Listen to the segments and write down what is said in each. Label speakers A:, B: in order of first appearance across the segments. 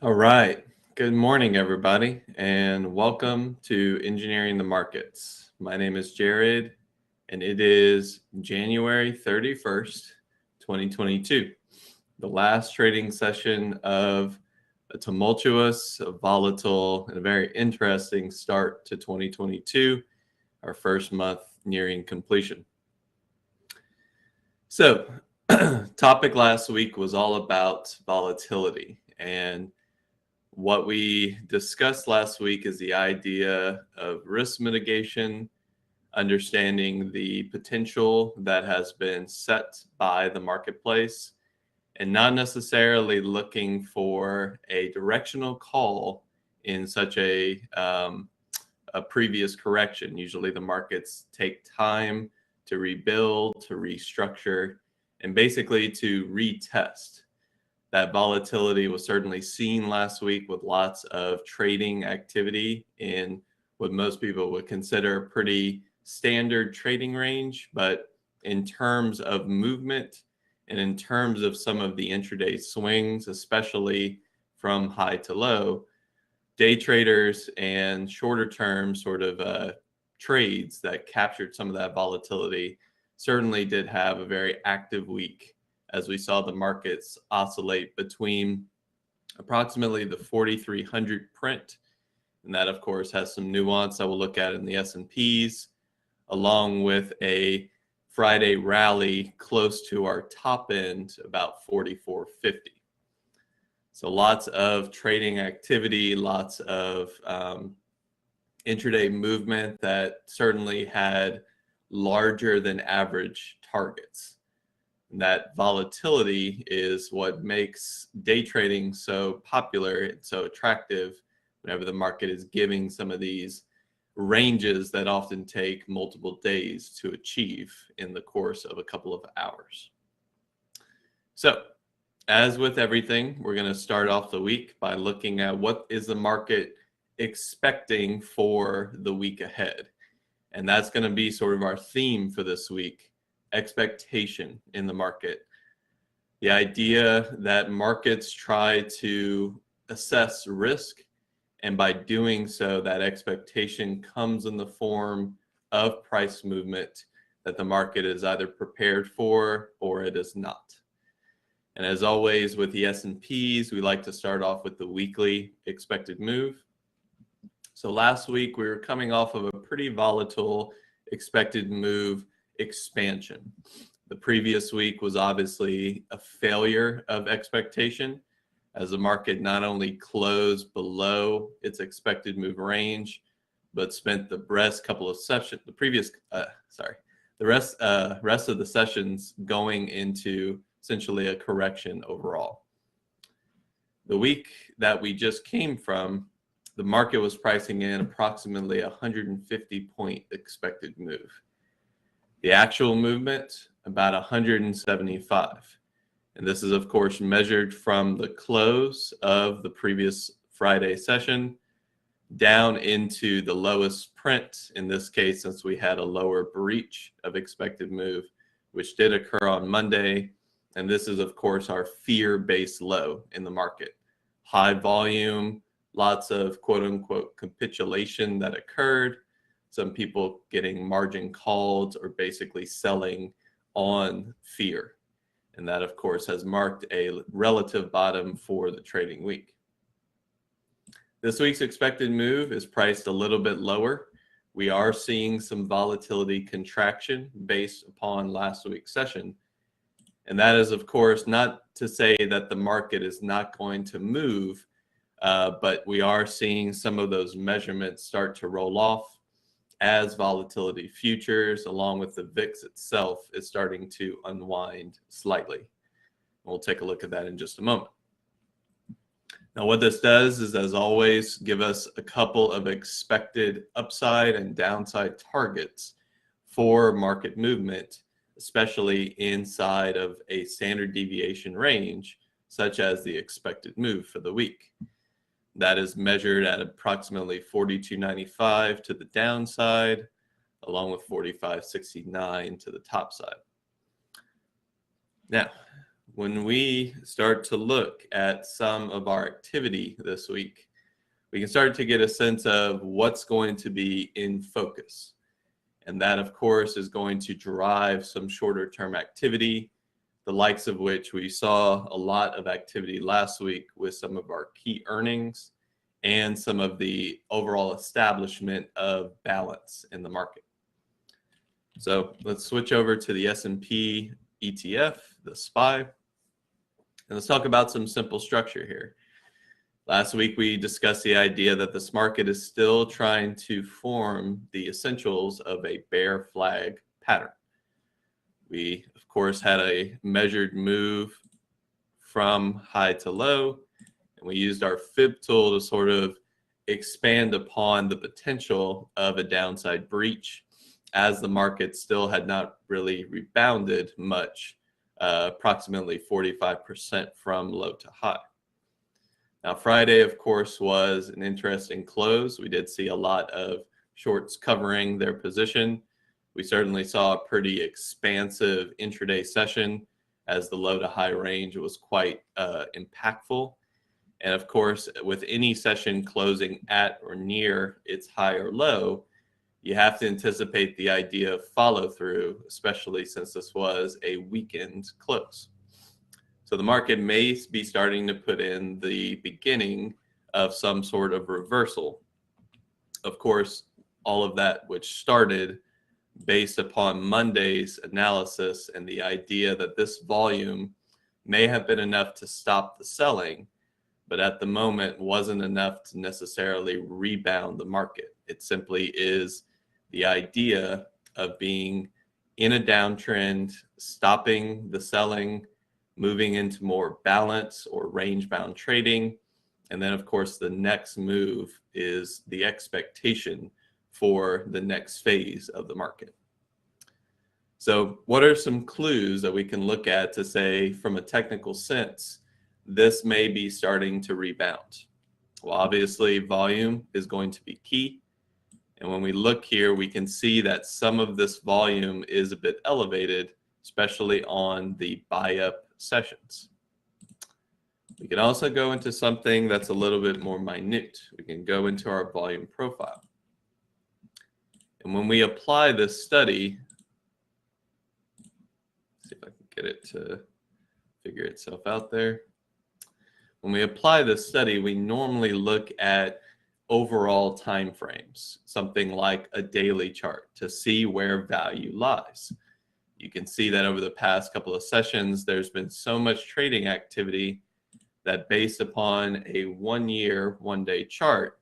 A: All right. Good morning, everybody, and welcome to Engineering the Markets. My name is Jared, and it is January 31st, 2022, the last trading session of a tumultuous, a volatile, and a very interesting start to 2022, our first month nearing completion. So, topic last week was all about volatility, and what we discussed last week is the idea of risk mitigation, understanding the potential that has been set by the marketplace, and not necessarily looking for a directional call in such a previous correction. Usually the markets take time to rebuild, to restructure, and basically to retest. That volatility was certainly seen last week with lots of trading activity in what most people would consider a pretty standard trading range. But in terms of movement and in terms of some of the intraday swings, especially from high to low, day traders and shorter term sort of trades that captured some of that volatility certainly did have a very active week, as we saw the markets oscillate between approximately the 4,300 print, and that of course has some nuance I will look at in the S&Ps, along with a Friday rally close to our top end, about 4,450. So lots of trading activity, lots of intraday movement that certainly had larger than average targets. And that volatility is what makes day trading so popular and so attractive whenever the market is giving some of these ranges that often take multiple days to achieve in the course of a couple of hours. So, as with everything, we're going to start off the week by looking at what is the market expecting for the week ahead. And that's going to be sort of our theme for this week: expectation in the market. The idea that markets try to assess risk, and by doing so, that expectation comes in the form of price movement that the market is either prepared for or it is not. And as always with the S&Ps, we like to start off with the weekly expected move. So last week we were coming off of a pretty volatile expected move expansion. The previous week was obviously a failure of expectation, as the market not only closed below its expected move range, but spent the rest of the sessions going into essentially a correction overall. The week that we just came from, the market was pricing in approximately 150 point expected move. The actual movement, about 175. And this is, of course, measured from the close of the previous Friday session down into the lowest print, in this case, since we had a lower breach of expected move, which did occur on Monday. And this is, of course, our fear-based low in the market. High volume, lots of quote-unquote capitulation that occurred. Some people getting margin called or basically selling on fear. And that, of course, has marked a relative bottom for the trading week. This week's expected move is priced a little bit lower. We are seeing some volatility contraction based upon last week's session. And that is, of course, not to say that the market is not going to move, but we are seeing some of those measurements start to roll off as volatility futures, along with the VIX itself, is starting to unwind slightly. We'll take a look at that in just a moment. Now, what this does is, as always, give us a couple of expected upside and downside targets for market movement, especially inside of a standard deviation range, such as the expected move for the week. That is measured at approximately 42.95 to the downside, along with 45.69 to the top side. Now, when we start to look at some of our activity this week, we can start to get a sense of what's going to be in focus. And that, of course, is going to drive some shorter term activity, the likes of which we saw a lot of activity last week with some of our key earnings and some of the overall establishment of balance in the market. So let's switch over to the S&P ETF, the SPY, and let's talk about some simple structure here. Last week, we discussed the idea that this market is still trying to form the essentials of a bear flag pattern. We, of course, had a measured move from high to low, and we used our fib tool to sort of expand upon the potential of a downside breach as the market still had not really rebounded much, approximately 45% from low to high. Now, Friday, of course, was an interesting close. We did see a lot of shorts covering their position. We certainly saw a pretty expansive intraday session as the low to high range was quite impactful. And of course, with any session closing at or near its high or low, you have to anticipate the idea of follow through, especially since this was a weekend close. So the market may be starting to put in the beginning of some sort of reversal. Of course, all of that which started based upon Monday's analysis and the idea that this volume may have been enough to stop the selling, but at the moment wasn't enough to necessarily rebound the market. It simply is the idea of being in a downtrend, stopping the selling, moving into more balance or range-bound trading. And then, of course, the next move is the expectation for the next phase of the market. So what are some clues that we can look at to say, from a technical sense, this may be starting to rebound? Well, obviously, volume is going to be key. And when we look here, we can see that some of this volume is a bit elevated, especially on the buy-up sessions. We can also go into something that's a little bit more minute. We can go into our volume profile. And when we apply this study, see if I can get it to figure itself out there. When we apply this study, we normally look at overall time frames, something like a daily chart, to see where value lies. You can see that over the past couple of sessions, there's been so much trading activity that based upon a 1 year, 1 day chart,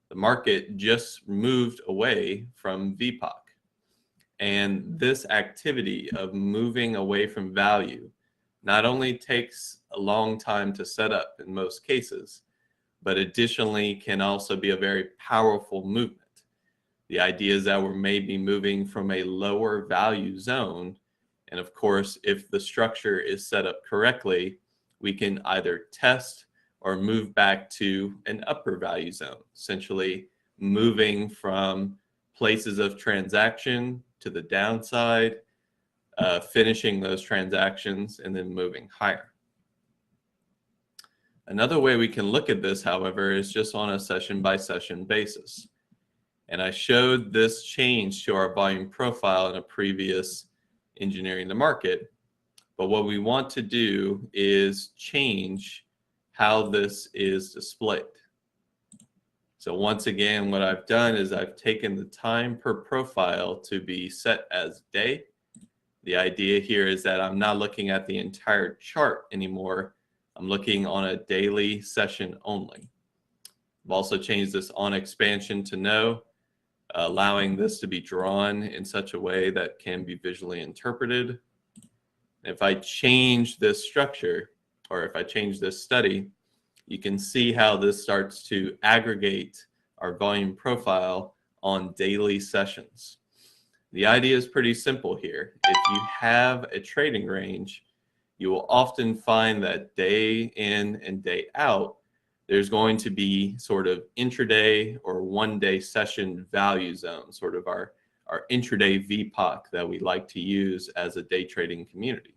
A: the market just moved away from VPOC. And this activity of moving away from value not only takes a long time to set up in most cases, but additionally can also be a very powerful movement. The idea is that we're maybe moving from a lower value zone. And of course, if the structure is set up correctly, we can either test or move back to an upper value zone, essentially moving from places of transaction to the downside, finishing those transactions, and then moving higher. Another way we can look at this, however, is just on a session by session basis. And I showed this change to our volume profile in a previous Engineering the Market. But what we want to do is change how this is displayed. So once again, what I've done is I've taken the time per profile to be set as day. The idea here is that I'm not looking at the entire chart anymore. I'm looking on a daily session only. I've also changed this on expansion to no, allowing this to be drawn in such a way that can be visually interpreted. If I change this structure, or if I change this study, you can see how this starts to aggregate our volume profile on daily sessions. The idea is pretty simple here. If you have a trading range, you will often find that day in and day out, there's going to be sort of intraday or 1 day session value zone, sort of our intraday VPOC that we like to use as a day trading community.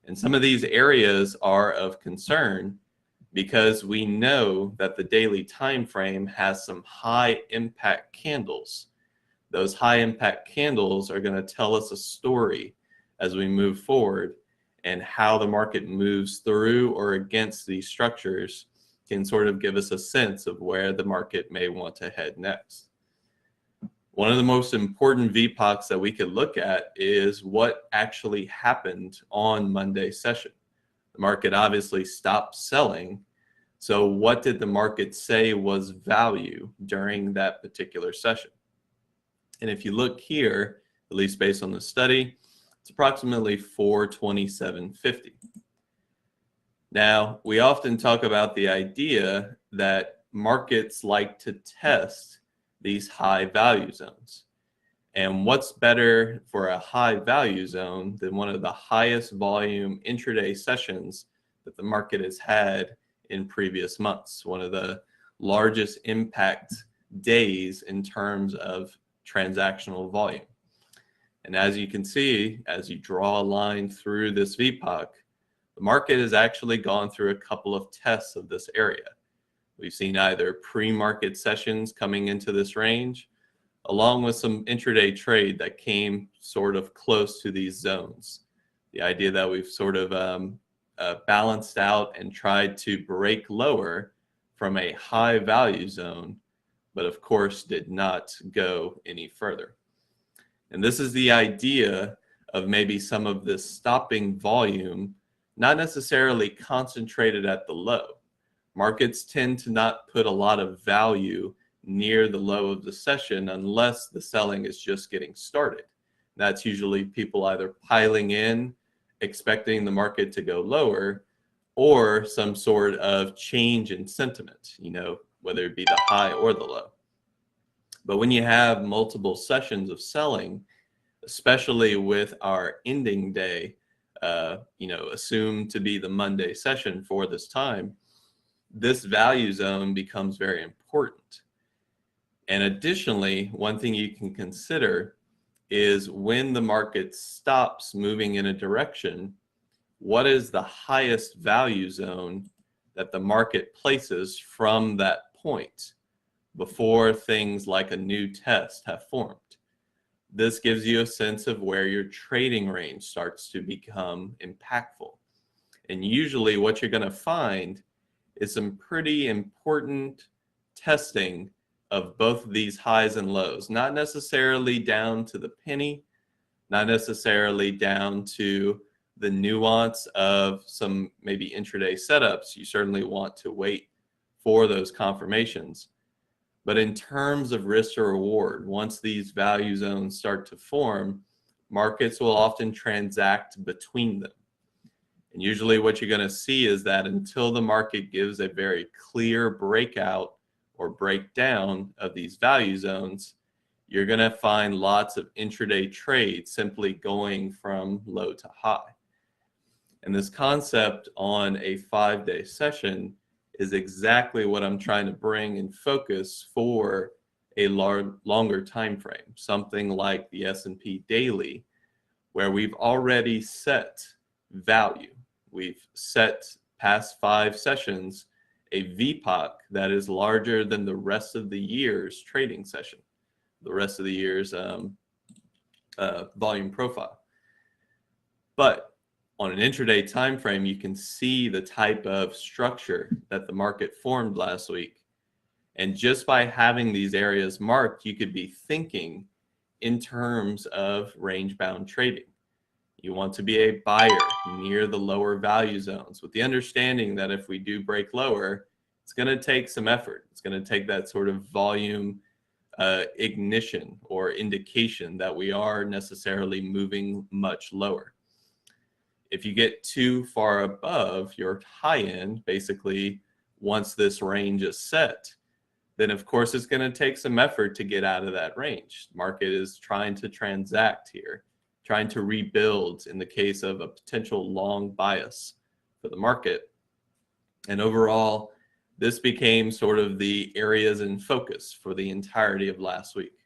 A: And some of these areas are of concern because we know that the daily time frame has some high impact candles. Those high impact candles are going to tell us a story as we move forward, and how the market moves through or against these structures can sort of give us a sense of where the market may want to head next. One of the most important VPOCs that we could look at is what actually happened on Monday's session. The market obviously stopped selling. So what did the market say was value during that particular session? And if you look here, at least based on the study, it's approximately 427.50. Now, we often talk about the idea that markets like to test these high value zones. And what's better for a high value zone than one of the highest volume intraday sessions that the market has had in previous months, one of the largest impact days in terms of transactional volume. And as you can see, as you draw a line through this VPOC, the market has actually gone through a couple of tests of this area. We've seen either pre-market sessions coming into this range, along with some intraday trade that came sort of close to these zones. The idea that we've sort of balanced out and tried to break lower from a high value zone, but of course did not go any further. And this is the idea of maybe some of this stopping volume, not necessarily concentrated at the low. Markets tend to not put a lot of value near the low of the session unless the selling is just getting started. That's usually people either piling in, expecting the market to go lower, or some sort of change in sentiment, whether it be the high or the low. But when you have multiple sessions of selling, especially with our ending day, assumed to be the Monday session for this time, this value zone becomes very important. And additionally, one thing you can consider is when the market stops moving in a direction, what is the highest value zone that the market places from that point before things like a new test have formed? This gives you a sense of where your trading range starts to become impactful. And usually what you're going to find is some pretty important testing of both of these highs and lows, not necessarily down to the penny, not necessarily down to the nuance of some maybe intraday setups. You certainly want to wait for those confirmations. But in terms of risk to reward, once these value zones start to form, markets will often transact between them. And usually what you're going to see is that until the market gives a very clear breakout or breakdown of these value zones, you're going to find lots of intraday trades simply going from low to high. And this concept on a 5-day session is exactly what I'm trying to bring in focus for a longer time frame, something like the S&P daily, where we've already set value. We've set past 5 sessions a VPOC that is larger than the rest of the year's trading session, the rest of the year's volume profile. But on an intraday time frame, you can see the type of structure that the market formed last week. And just by having these areas marked, you could be thinking in terms of range-bound trading. You want to be a buyer near the lower value zones with the understanding that if we do break lower, it's going to take some effort. It's going to take that sort of volume ignition or indication that we are necessarily moving much lower. If you get too far above your high end, basically once this range is set, then of course it's going to take some effort to get out of that range. The market is trying to transact here, trying to rebuild in the case of a potential long bias for the market. And overall, this became sort of the areas in focus for the entirety of last week.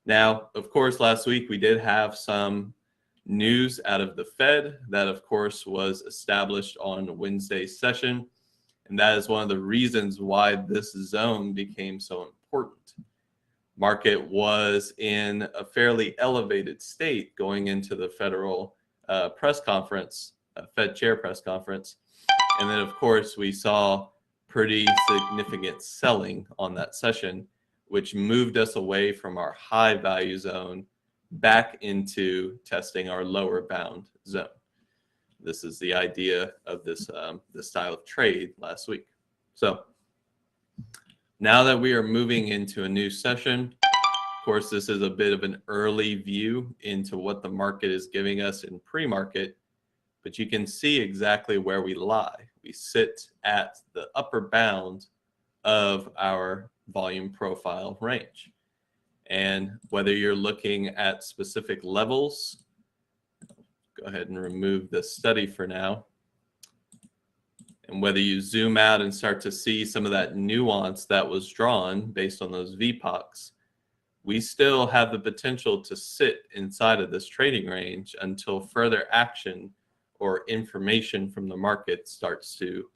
A: Now, of course, last week we did have some news out of the Fed. That, of course, was established on Wednesday's session. And that is one of the reasons why this zone became so important. Market was in a fairly elevated state going into the federal press conference, Fed chair press conference. And then, of course, we saw pretty significant selling on that session, which moved us away from our high value zone back into testing our lower bound zone. This is the idea of this style of trade last week. So now that we are moving into a new session, of course, this is a bit of an early view into what the market is giving us in pre-market, but you can see exactly where we lie. We sit at the upper bound of our volume profile range. And whether you're looking at specific levels, go ahead and remove the study for now. And whether you zoom out and start to see some of that nuance that was drawn based on those VPOCs, we still have the potential to sit inside of this trading range until further action or information from the market starts to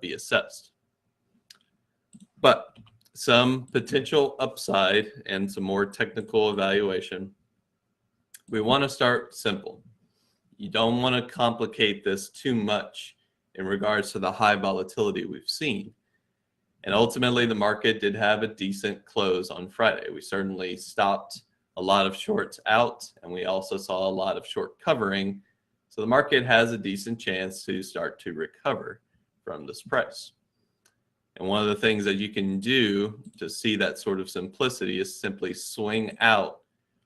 A: be assessed. But some potential upside and some more technical evaluation. We want to start simple. You don't want to complicate this too much in regards to the high volatility we've seen. And ultimately, the market did have a decent close on Friday. We certainly stopped a lot of shorts out, and we also saw a lot of short covering. So the market has a decent chance to start to recover from this price. And one of the things that you can do to see that sort of simplicity is simply swing out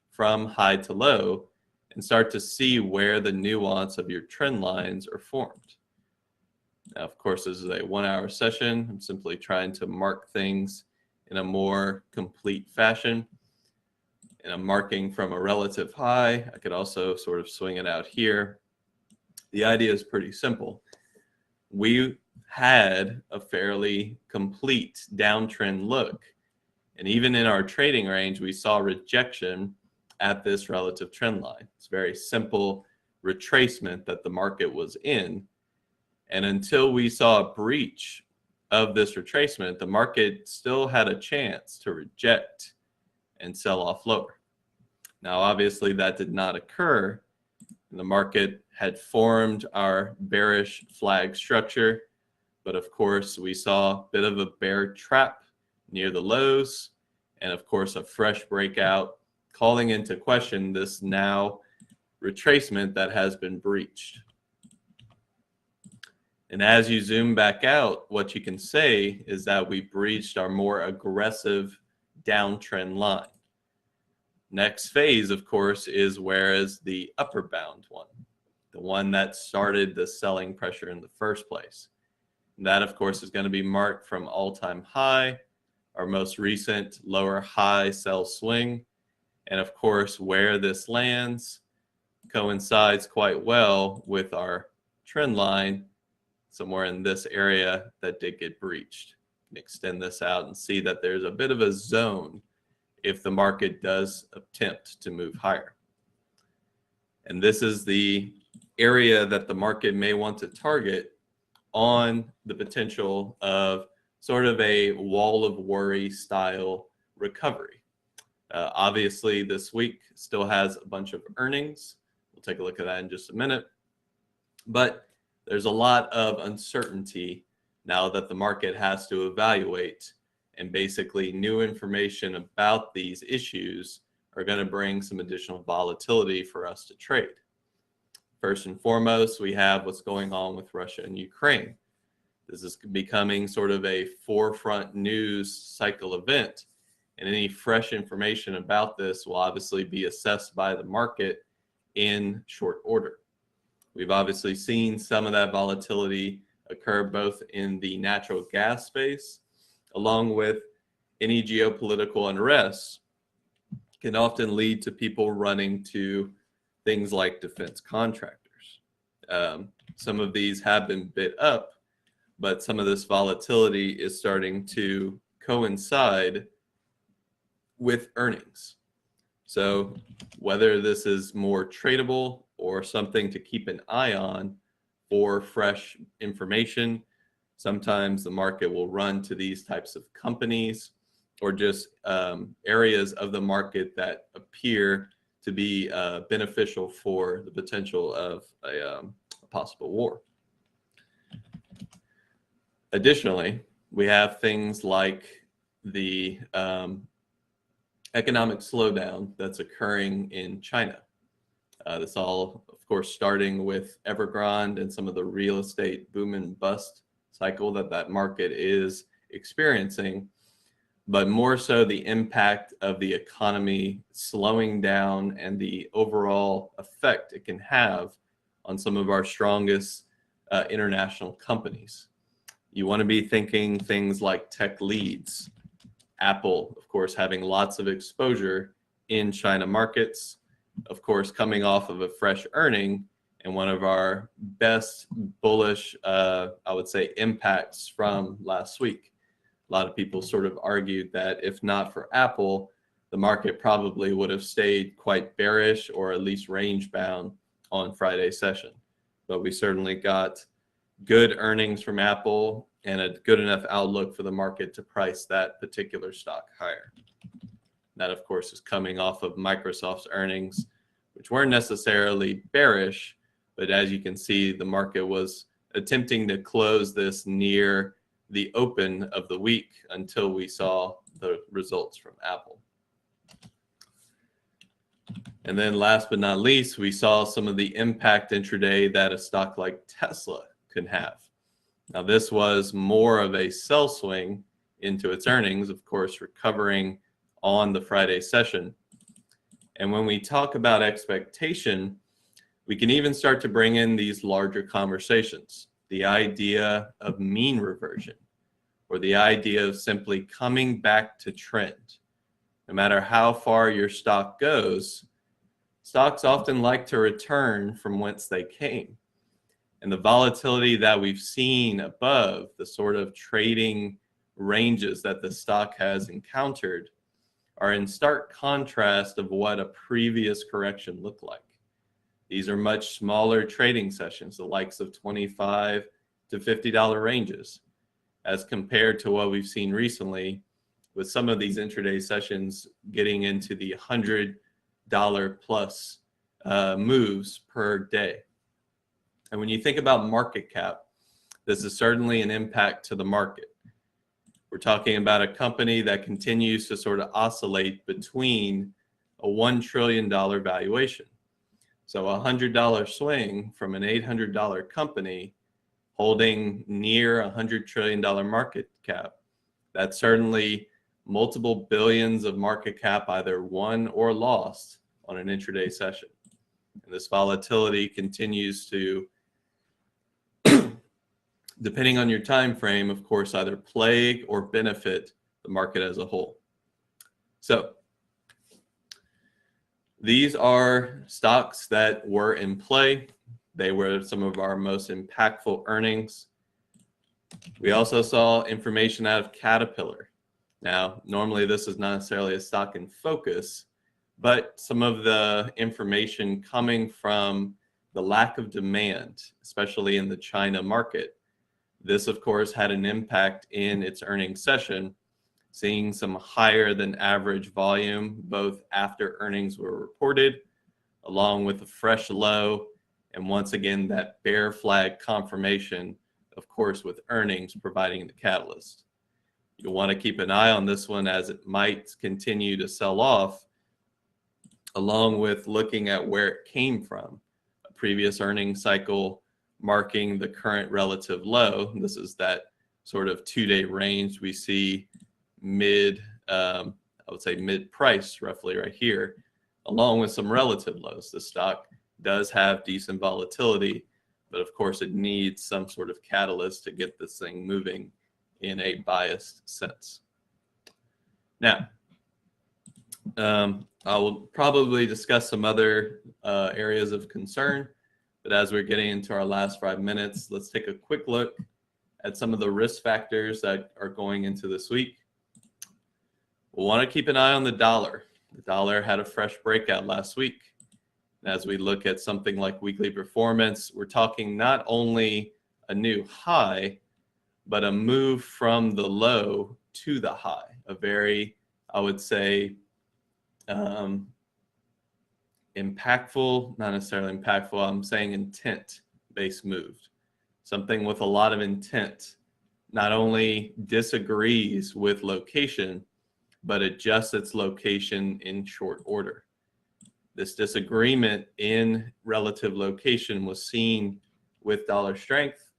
A: from high to low and start to see where the nuance of your trend lines are formed. Now, of course, this is a 1 hour session. I'm simply trying to mark things in a more complete fashion. And I'm marking from a relative high. I could also sort of swing it out here. The idea is pretty simple. We had a fairly complete downtrend look. And even in our trading range, we saw rejection at this relative trend line. It's a very simple retracement that the market was in. And until we saw a breach of this retracement, the market still had a chance to reject and sell off lower. Now, obviously, that did not occur. The market had formed our bearish flag structure. But of course, we saw a bit of a bear trap near the lows. And of course, a fresh breakout calling into question this now retracement that has been breached. And as you zoom back out, what you can say is that we breached our more aggressive downtrend line. Next phase, of course, is where is the upper bound one, the one that started the selling pressure in the first place. And that, of course, is going to be marked from all-time high, our most recent lower high sell swing. And of course, where this lands coincides quite well with our trend line somewhere in this area that did get breached. You can extend this out and see that there's a bit of a zone if the market does attempt to move higher. And this is the area that the market may want to target on the potential of sort of a wall of worry style recovery. Obviously, this week still has a bunch of earnings. We'll take a look at that in just a minute. But there's a lot of uncertainty now that the market has to evaluate, and basically new information about these issues are going to bring some additional volatility for us to trade. First and foremost, we have what's going on with Russia and Ukraine. This is becoming sort of a forefront news cycle event, and any fresh information about this will obviously be assessed by the market in short order. We've obviously seen some of that volatility occur both in the natural gas space, along with any geopolitical unrest can often lead to people running to things like defense contractors. Some of these have been bid up, but some of this volatility is starting to coincide with earnings. So whether this is more tradable or something to keep an eye on for fresh information. Sometimes the market will run to these types of companies or just areas of the market that appear to be beneficial for the potential of a possible war. Additionally, we have things like the economic slowdown that's occurring in China. This all, of course, starting with Evergrande and some of the real estate boom and bust cycle that market is experiencing, but more so the impact of the economy slowing down and the overall effect it can have on some of our strongest international companies. You want to be thinking things like tech leads, Apple, of course, having lots of exposure in China markets, of course, coming off of a fresh earning and one of our best bullish, I would say, impacts from last week. A lot of people sort of argued that if not for Apple, the market probably would have stayed quite bearish or at least range bound on Friday's session. But we certainly got good earnings from Apple and a good enough outlook for the market to price that particular stock higher. That, of course, is coming off of Microsoft's earnings, which weren't necessarily bearish, but as you can see, the market was attempting to close this near the open of the week until we saw the results from Apple. And then last but not least, we saw some of the impact intraday that a stock like Tesla could have. Now, this was more of a sell swing into its earnings, of course, recovering on the Friday session. And when we talk about expectation, we can even start to bring in these larger conversations. The idea of mean reversion, or the idea of simply coming back to trend. No matter how far your stock goes, stocks often like to return from whence they came. And the volatility that we've seen above the sort of trading ranges that the stock has encountered are in stark contrast of what a previous correction looked like. These are much smaller trading sessions, the likes of $25 to $50 ranges, as compared to what we've seen recently with some of these intraday sessions getting into the $100 plus moves per day. And when you think about market cap, this is certainly an impact to the market. We're talking about a company that continues to sort of oscillate between a $1 trillion valuation. So a $100 swing from an $800 company holding near a $100 trillion market cap. That's certainly multiple billions of market cap either won or lost on an intraday session. And this volatility continues to, depending on your time frame, of course, either plague or benefit the market as a whole. So these are stocks that were in play. They were some of our most impactful earnings. We also saw information out of Caterpillar. Now, normally this is not necessarily a stock in focus, but some of the information coming from the lack of demand, especially in the China market. This, of course, had an impact in its earnings session, seeing some higher than average volume, both after earnings were reported, along with a fresh low, and once again, that bear flag confirmation, of course, with earnings providing the catalyst. You'll want to keep an eye on this one as it might continue to sell off, along with looking at where it came from. A previous earnings cycle marking the current relative low. This is that sort of 2-day range we see I would say mid price roughly right here, along with some relative lows. The stock does have decent volatility, but of course it needs some sort of catalyst to get this thing moving in a biased sense. Now, I will probably discuss some other areas of concern, but as we're getting into our last 5 minutes, let's take a quick look at some of the risk factors that are going into this week. We'll want to keep an eye on the dollar. The dollar had a fresh breakout last week. And as we look at something like weekly performance, we're talking not only a new high, but a move from the low to the high. A very, I would say, impactful, not necessarily impactful, I'm saying intent-based move. Something with a lot of intent, not only disagrees with location, but adjusts its location in short order. This disagreement in relative location was seen with dollar strength,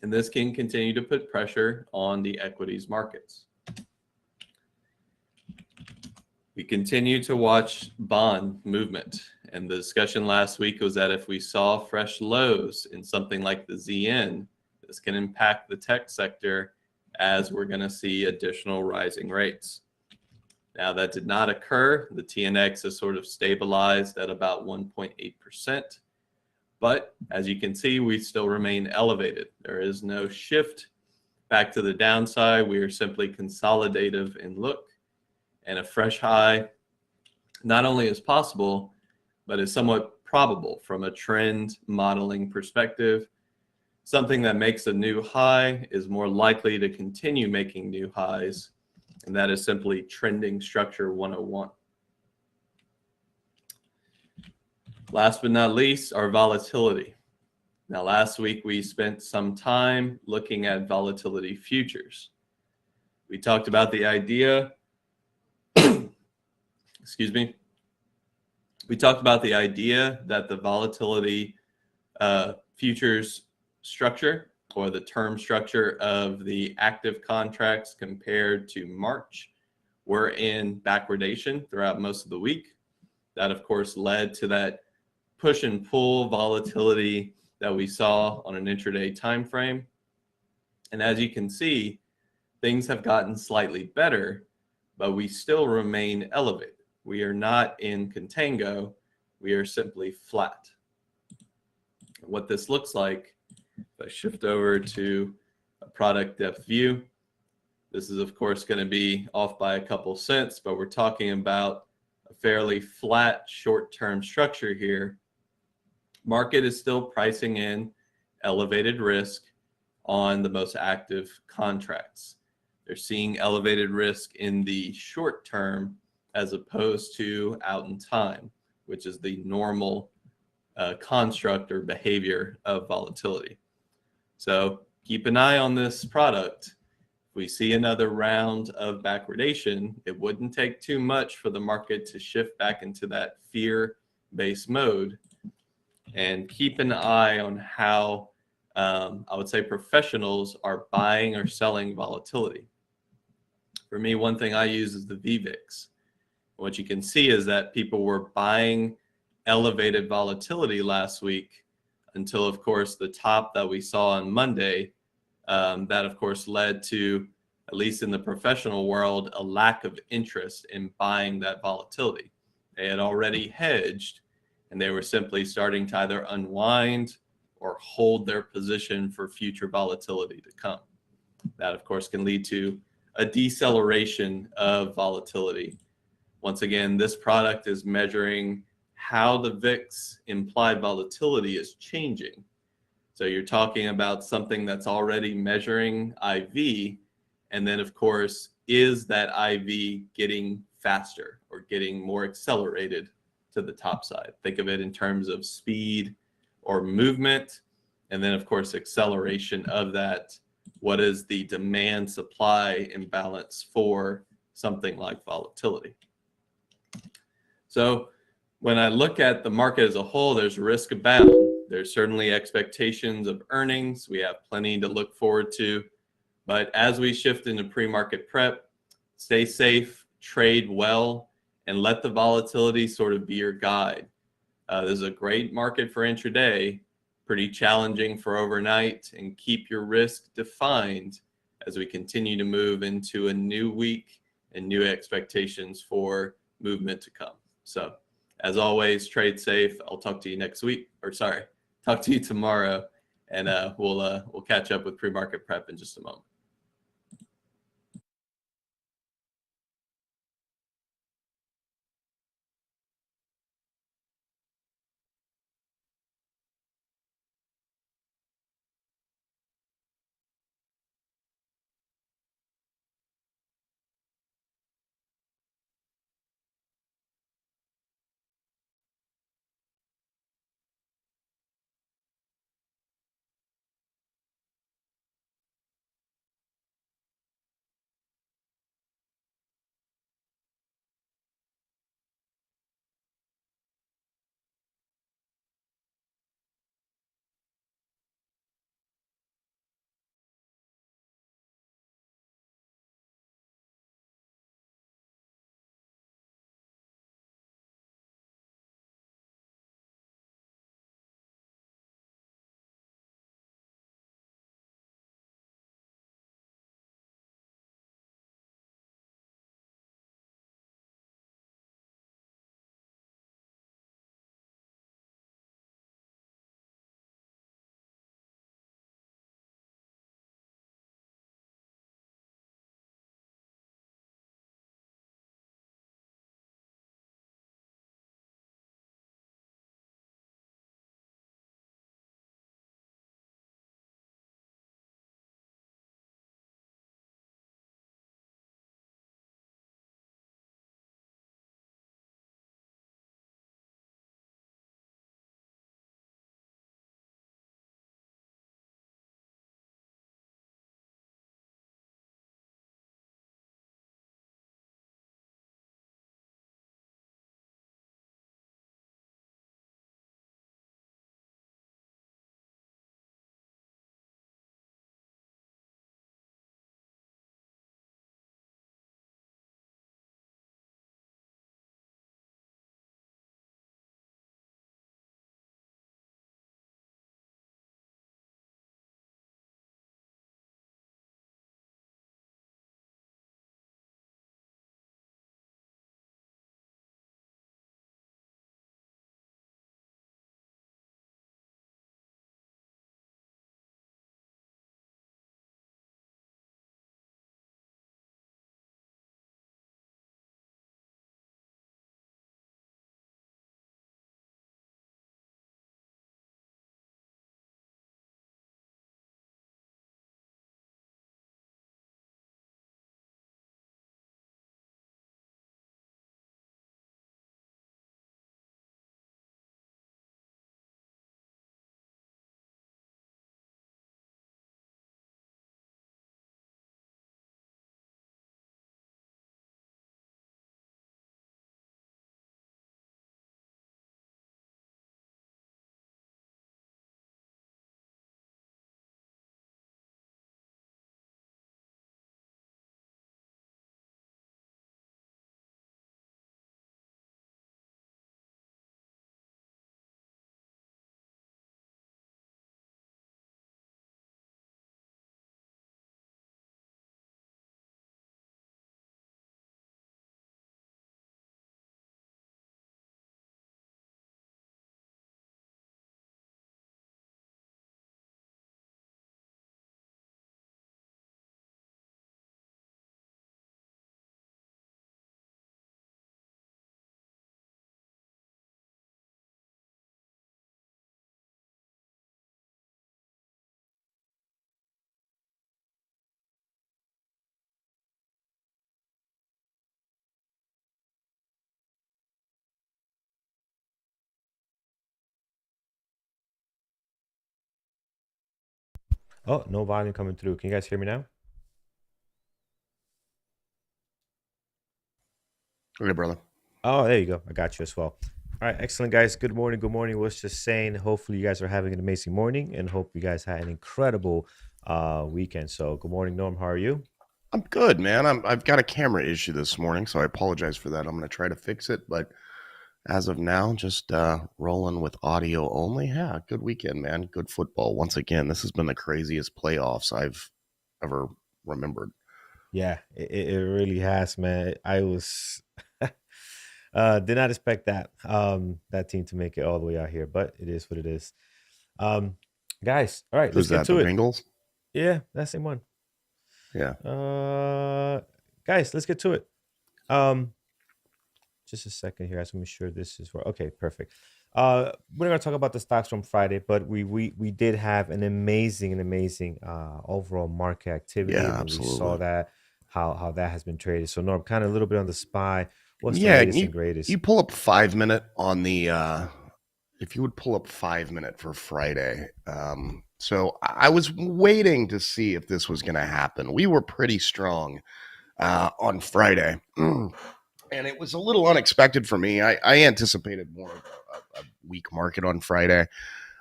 A: and this can continue to put pressure on the equities markets. We continue to watch bond movement, and the discussion last week was that if we saw fresh lows in something like the ZN, this can impact the tech sector as we're going to see additional rising rates. Now, that did not occur. The TNX has sort of stabilized at about 1.8%. But as you can see, we still remain elevated. There is no shift back to the downside. We are simply consolidative in look. And a fresh high not only is possible, but is somewhat probable from a trend modeling perspective. Something that makes a new high is more likely to continue making new highs, and that is simply trending structure 101. Last but not least, our volatility. Now, last week we spent some time looking at volatility futures. We talked about the idea, excuse me, we talked about the idea that the volatility futures structure, or the term structure of the active contracts compared to March, were in backwardation throughout most of the week. That, of course, led to that push and pull volatility that we saw on an intraday time frame. And as you can see, things have gotten slightly better, but we still remain elevated. We are not in contango. We are simply flat. What this looks like, if I shift over to a product depth view, this is, of course, going to be off by a couple cents, but we're talking about a fairly flat short-term structure here. Market is still pricing in elevated risk on the most active contracts. They're seeing elevated risk in the short term as opposed to out in time, which is the normal construct or behavior of volatility. So keep an eye on this product. If we see another round of backwardation, it wouldn't take too much for the market to shift back into that fear-based mode. And keep an eye on how I would say professionals are buying or selling volatility. For me, one thing I use is the VVIX. What you can see is that people were buying elevated volatility last week until, of course, the top that we saw on Monday, that, of course, led to, at least in the professional world, a lack of interest in buying that volatility. They had already hedged, and they were simply starting to either unwind or hold their position for future volatility to come. That, of course, can lead to a deceleration of volatility. Once again, this product is measuring how the VIX implied volatility is changing. So you're talking about something that's already measuring IV, and then, of course, is that IV getting faster or getting more accelerated to the top side? Think of it in terms of speed or movement, and then, of course, acceleration of that. What is the demand supply imbalance for something like volatility? So when I look at the market as a whole, there's risk abound. There's certainly expectations of earnings. We have plenty to look forward to. But as we shift into pre-market prep, stay safe, trade well, and let the volatility sort of be your guide. This is a great market for intraday, pretty challenging for overnight, and keep your risk defined as we continue to move into a new week and new expectations for movement to come. So as always, trade safe. I'll talk to you next week, or sorry, talk to you tomorrow, and we'll catch up with pre-market prep in just a moment.
B: Oh, no volume coming through. Can you guys hear me now?
C: Okay, brother.
B: Oh, there you go. I got you as well. All right, excellent, guys. Good morning. Good morning. Was just saying, hopefully, you guys are having an amazing morning and hope you guys had an incredible weekend. So, good morning, Norm. How are you?
C: I'm good, man. I've got a camera issue this morning, so I apologize for that. I'm going to try to fix it, but as of now, just rolling with audio only. Yeah, good weekend, man. Good football. Once again, this has been the craziest playoffs I've ever remembered.
B: Yeah, it really has, man. I was did not expect that team to make it all the way out here, but it is what it is. Um, guys, all right, let's
C: Who's
B: get
C: that? The
B: to it.
C: Bengals?
B: Yeah, that's the same one.
C: Yeah.
B: Uh, guys, let's get to it. Um, just a second here. I just want to make sure this is for okay, perfect. We're gonna talk about the stocks from Friday, but we did have an amazing overall market activity. I
C: Yeah,
B: mean, we saw
C: absolutely.
B: that how that has been traded. So Norm, kind of a little bit on the spy. What's the
C: Yeah,
B: latest
C: you
B: and greatest?
C: you pull up 5 minute on the if you would pull up 5 minute for Friday. So I was waiting to see if this was going to happen. We were pretty strong on Friday. And it was a little unexpected for me. I anticipated more of a weak market on Friday,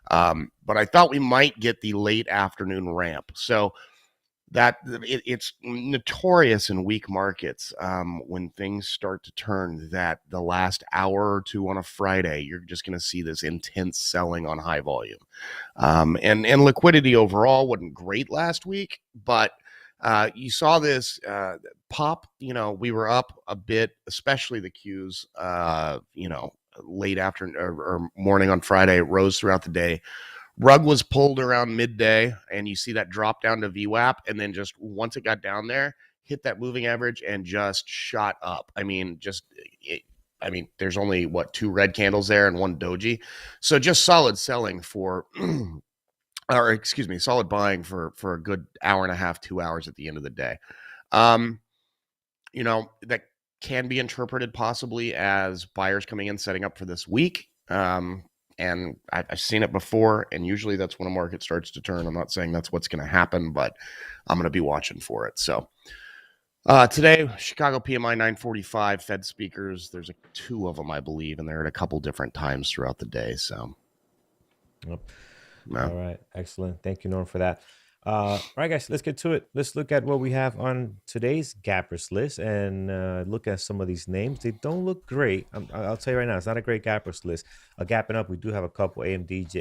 C: but I thought we might get the late afternoon ramp. So it's notorious in weak markets when things start to turn that the last hour or two on a Friday, you're just going to see this intense selling on high volume. And liquidity overall wasn't great last week, but you saw this pop. We were up a bit, especially the Qs. Late afternoon or morning on Friday, rose throughout the day. Rug was pulled around midday, and you see that drop down to VWAP, and then just once it got down there, hit that moving average and just shot up. There's only what two red candles there and one doji, so just solid selling for or excuse me, solid buying for a good hour and a half, 2 hours at the end of the day. Um, that can be interpreted possibly as buyers coming in, setting up for this week. And I've seen it before, and usually that's when a market starts to turn. I'm not saying that's what's going to happen, but I'm going to be watching for it. So today, Chicago PMI 945, Fed speakers. There's two of them, I believe, and they're at a couple different times throughout the day. So
B: Yep.
C: yeah.
B: All right, excellent. Thank you, Norm, for that. All right, guys, let's get to it. Let's look at what we have on today's gappers list and look at some of these names. They don't look great. I'll tell you right now, it's not a great gappers list. Gapping up, we do have a couple AMD,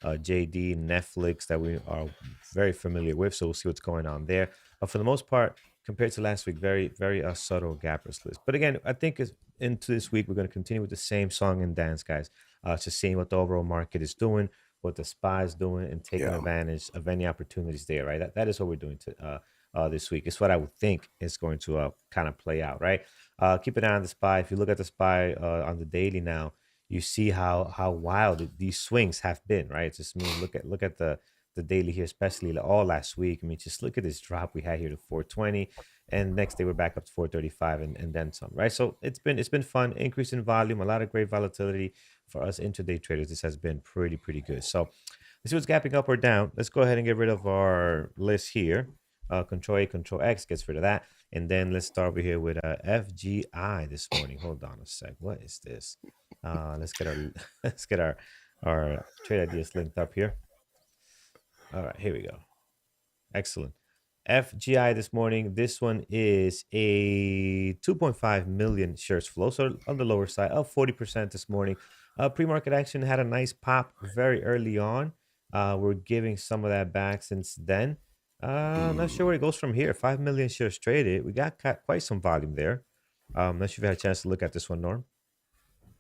B: JD, Netflix that we are very familiar with. So we'll see what's going on there. But for the most part, compared to last week, very, very subtle gappers list. But again, I think into this week, we're going to continue with the same song and dance, guys. Just seeing what the overall market is doing, what the spy is doing, and taking
C: Yeah.
B: advantage of any opportunities there, right? That is what we're doing this week. It's what I would think is going to kind of play out, right? Keep an eye on the spy. If you look at the spy on the daily now, you see how wild these swings have been, right? Just look at the daily here, especially all last week. I mean, just look at this drop we had here to 420, and next day we're back up to 435 and then some, right? So it's been fun, increase in volume, a lot of great volatility for us intraday traders. This has been pretty good. So let's see what's gapping up or down. Let's go ahead and get rid of our list here. Control A, Control X gets rid of that. And then let's start over here with FGI this morning. Hold on a sec. What is this? Let's get our let's get our trade ideas linked up here. All right, here we go. Excellent. FGI this morning. This one is a 2.5 million shares flow. So on the lower side, up 40% this morning. Pre-market action had a nice pop very early on. We're giving some of that back since then. I'm not sure
C: Mm.
B: where it goes from here. 5 million shares traded. We got quite some volume there. Not sure if you had a chance to look at this one, Norm.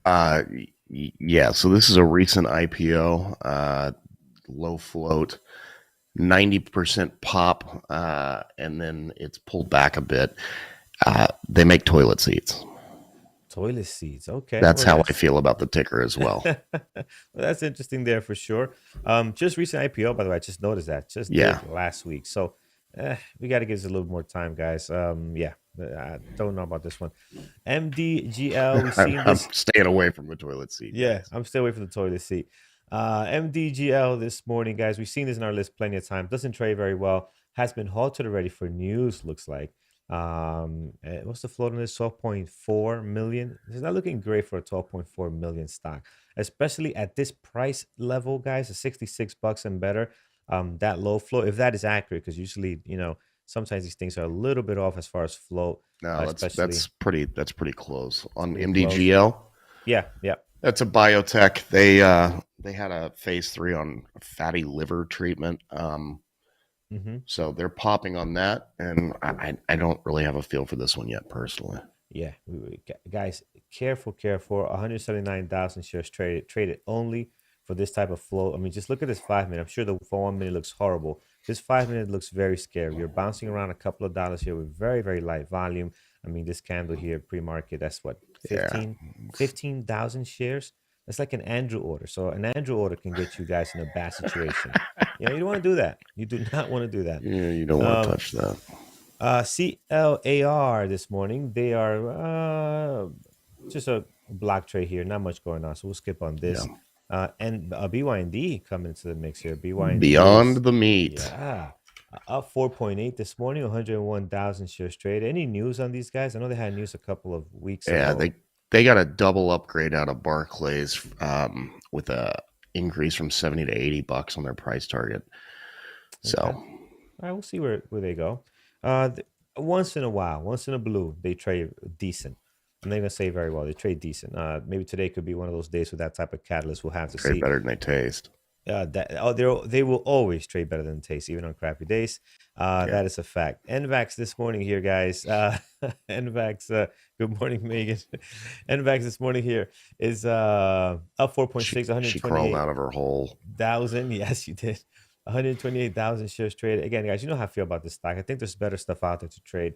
C: Uh, yeah. So this is a recent IPO, low float. 90% pop, and then it's pulled back a bit. They make toilet seats.
B: Toilet seats. Okay.
C: That's
B: Well,
C: how I
B: that's
C: feel about the ticker as well.
B: well, that's interesting there for sure. Just recent IPO, by the way, I just noticed that. Just
C: Yeah.
B: did last week. So we got to give this a little more time, guys. Yeah, I don't know about this one. MDGL, we've
C: I'm,
B: seen
C: I'm
B: this.
C: staying away from the toilet seat,
B: Yeah,
C: guys.
B: I'm still away from the toilet seat. MDGL this morning, guys. We've seen this in our list plenty of times. Doesn't trade very well. Has been halted already for news, looks like. What's the float on this? 12.4 million. It's not looking great for a 12.4 million stock, especially at this price level, guys. 66 bucks and better. That low float, if that is accurate, because usually, sometimes these things are a little bit off as far as float,
C: No,
B: especially
C: that's pretty close on
B: pretty close.
C: MDGL.
B: Yeah, yeah.
C: That's a biotech. They had a phase 3 on fatty liver treatment.
B: Mm-hmm.
C: So they're popping on that, and I don't really have a feel for this one yet personally.
B: Yeah, guys, careful. 179,000 shares traded only for this type of flow. I mean, just look at this 5 minute. I'm sure the for 1 minute looks horrible. This 5 minute looks very scary. You're bouncing around a couple of dollars here with very, very light volume. I mean, this candle here, pre-market, that's what,
C: Yeah,
B: 15,000 shares? That's like an Andrew order. So an Andrew order can get you guys in a bad situation. You don't want to do that. You do not want to do that.
C: yeah, you don't want to touch that.
B: CLAR this morning. They are just a block trade here. Not much going on, so we'll skip on
C: Yeah,
B: this. And BYND coming into the mix here. BYND
C: beyond
B: is
C: the meat.
B: yeah up 4.8 this morning. 101,000 shares traded. Any news on these guys? I know they had news a couple of weeks
C: Yeah,
B: ago.
C: they got a double upgrade out of Barclays with a increase from 70 to 80 bucks on their price target. So
B: Okay. All right, we'll see where they go. Once in a while, once in a blue, they trade decent. I'm not gonna say very well. They trade decent. Maybe today could be one of those days with that type of catalyst. We'll have to
C: trade
B: see.
C: better than they taste.
B: They will always trade better than taste, even on crappy days.
C: Yeah.
B: That is a fact. NVAX this morning here, guys. NVAX. Good morning, Megan. NVAX this morning here is up 4.6,
C: She crawled out of her hole.
B: 128,000. Yes, you did. 128,000 shares traded. Again, guys, you know how I feel about this stock. I think there's better stuff out there to trade.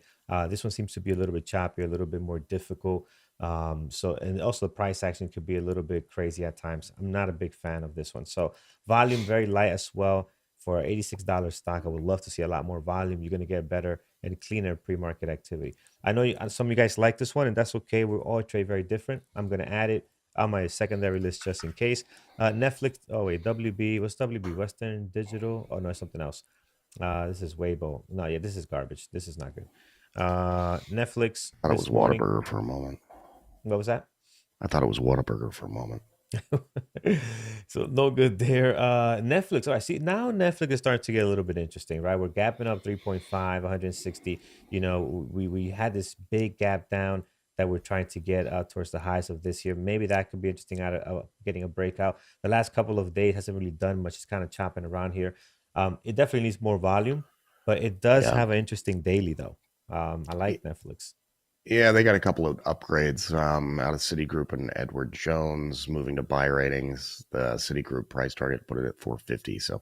B: This one seems to be a little bit choppy, a little bit more difficult. And also the price action could be a little bit crazy at times. I'm not a big fan of this one. So volume very light as well for an $86 stock. I would love to see a lot more volume. You're going to get better and cleaner pre-market activity. I know some of you guys like this one, and that's okay. We all trade very different. I'm going to add it on my secondary list just in case. Netflix. Oh wait, WB. What's WB? Western Digital. Oh no, it's something else. This is Weibo. No, yeah, this is garbage. This is not good. Netflix.
C: I thought it was
B: This morning.
C: Whataburger for a moment.
B: What was that?
C: I thought it was Whataburger for a moment.
B: So no good there. Netflix. All right, see now Netflix is starting to get a little bit interesting, right? We're gapping up 3.5, 160. We had this big gap down that we're trying to get towards the highs of this year. Maybe that could be interesting out of getting a breakout. The last couple of days hasn't really done much. It's kind of chopping around here. It definitely needs more volume, but it does
C: Yeah.
B: have an interesting daily though. I like Netflix.
C: Yeah, they got a couple of upgrades out of Citigroup and Edward Jones moving to buy ratings. The Citigroup price target put it at 450. So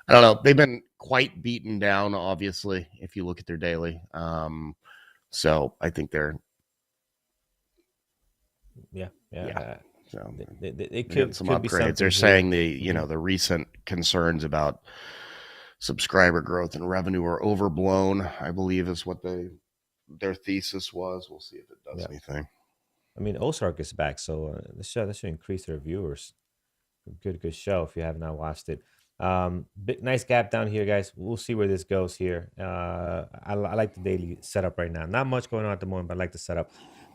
C: I don't know. They've been quite beaten down, obviously, if you look at their daily. So I think they're
B: Yeah.
C: So
B: They
C: they
B: could
C: got some
B: could be
C: upgrades.
B: something
C: They're
B: here.
C: saying the
B: Mhm.
C: the recent concerns about subscriber growth and revenue are overblown, I believe is what their thesis was. We'll see if it does
B: Yeah.
C: anything.
B: I mean, Ozark is back, so that should increase their viewers. Good show if you have not watched it. Nice gap down here, guys. We'll see where this goes here. I like the daily setup right now. Not much going on at the moment, but I like the setup.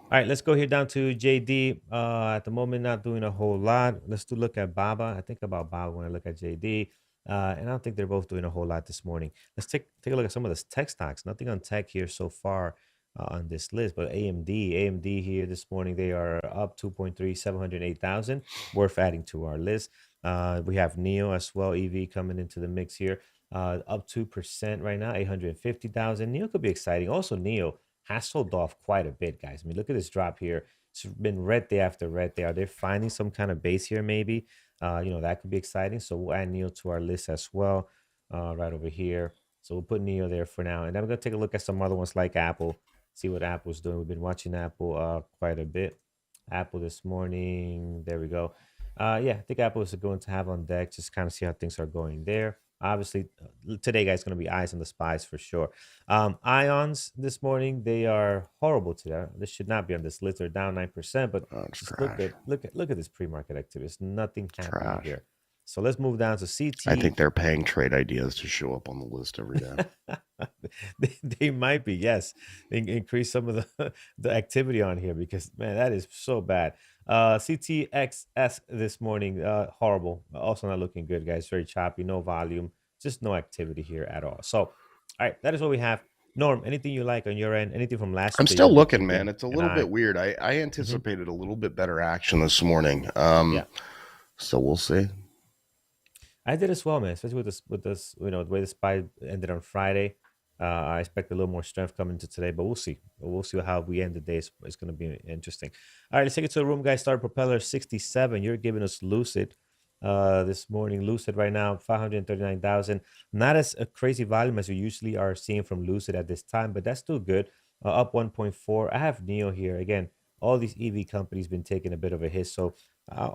B: All right, let's go here down to JD. At the moment, not doing a whole lot. Let's look at Baba. I think about Baba when I look at JD. And I don't think they're both doing a whole lot this morning. Let's take a look at some of the tech stocks. Nothing on tech here so far on this list, but AMD here this morning, they are up 2.3, 708,000. Worth adding to our list. We have Neo as well, EV coming into the mix here, up 2% right now, 850,000. Neo could be exciting. Also, Neo has sold off quite a bit, guys. I mean, look at this drop here. It's been red day after red day. Are they finding some kind of base here? Maybe, that could be exciting. So we'll add Neo to our list as well, right over here. So we'll put Neo there for now, and then we're gonna take a look at some other ones like Apple. See what Apple's doing. We've been watching Apple quite a bit. Apple this morning. There we go. Yeah, I think Apple is going to have on deck. Just kind of see how things are going there. Obviously, today, guys, going to be eyes on the spies for sure. Ions this morning, they are horrible today. This should not be on this list. They're down 9%, but
C: Oh, it's
B: just
C: trash.
B: look at this pre-market activity. There's nothing happening
C: Trash.
B: here. So let's move down to
C: I
B: CT.
C: think they're paying trade ideas to show up on the list every day.
B: They might be, yes. Increase some of the activity on here because man, that is so bad. CTXS this morning, horrible. Also not looking good, guys. Very choppy, no volume, just no activity here at all. So, all right, that is what we have. Norm, anything you like on your end? Anything from last
C: I'm
B: week that you
C: still
B: want to
C: looking,
B: keep
C: man. It's a
B: an
C: little
B: eye?
C: bit weird. I
B: Hmm.
C: anticipated a little bit better action this morning.
B: Yeah.
C: So we'll see.
B: I did as well, man. Especially with this, the way the spy ended on Friday. I expect a little more strength coming to today, but we'll see. We'll see how we end the day. It's going to be interesting. All right, let's take it to the room, guys. Start propeller 67. You're giving us Lucid this morning. Lucid right now 539,000. Not as a crazy volume as we usually are seeing from Lucid at this time, but that's still good. Up 1.4. I have Neo here again. All these EV companies been taking a bit of a hit, so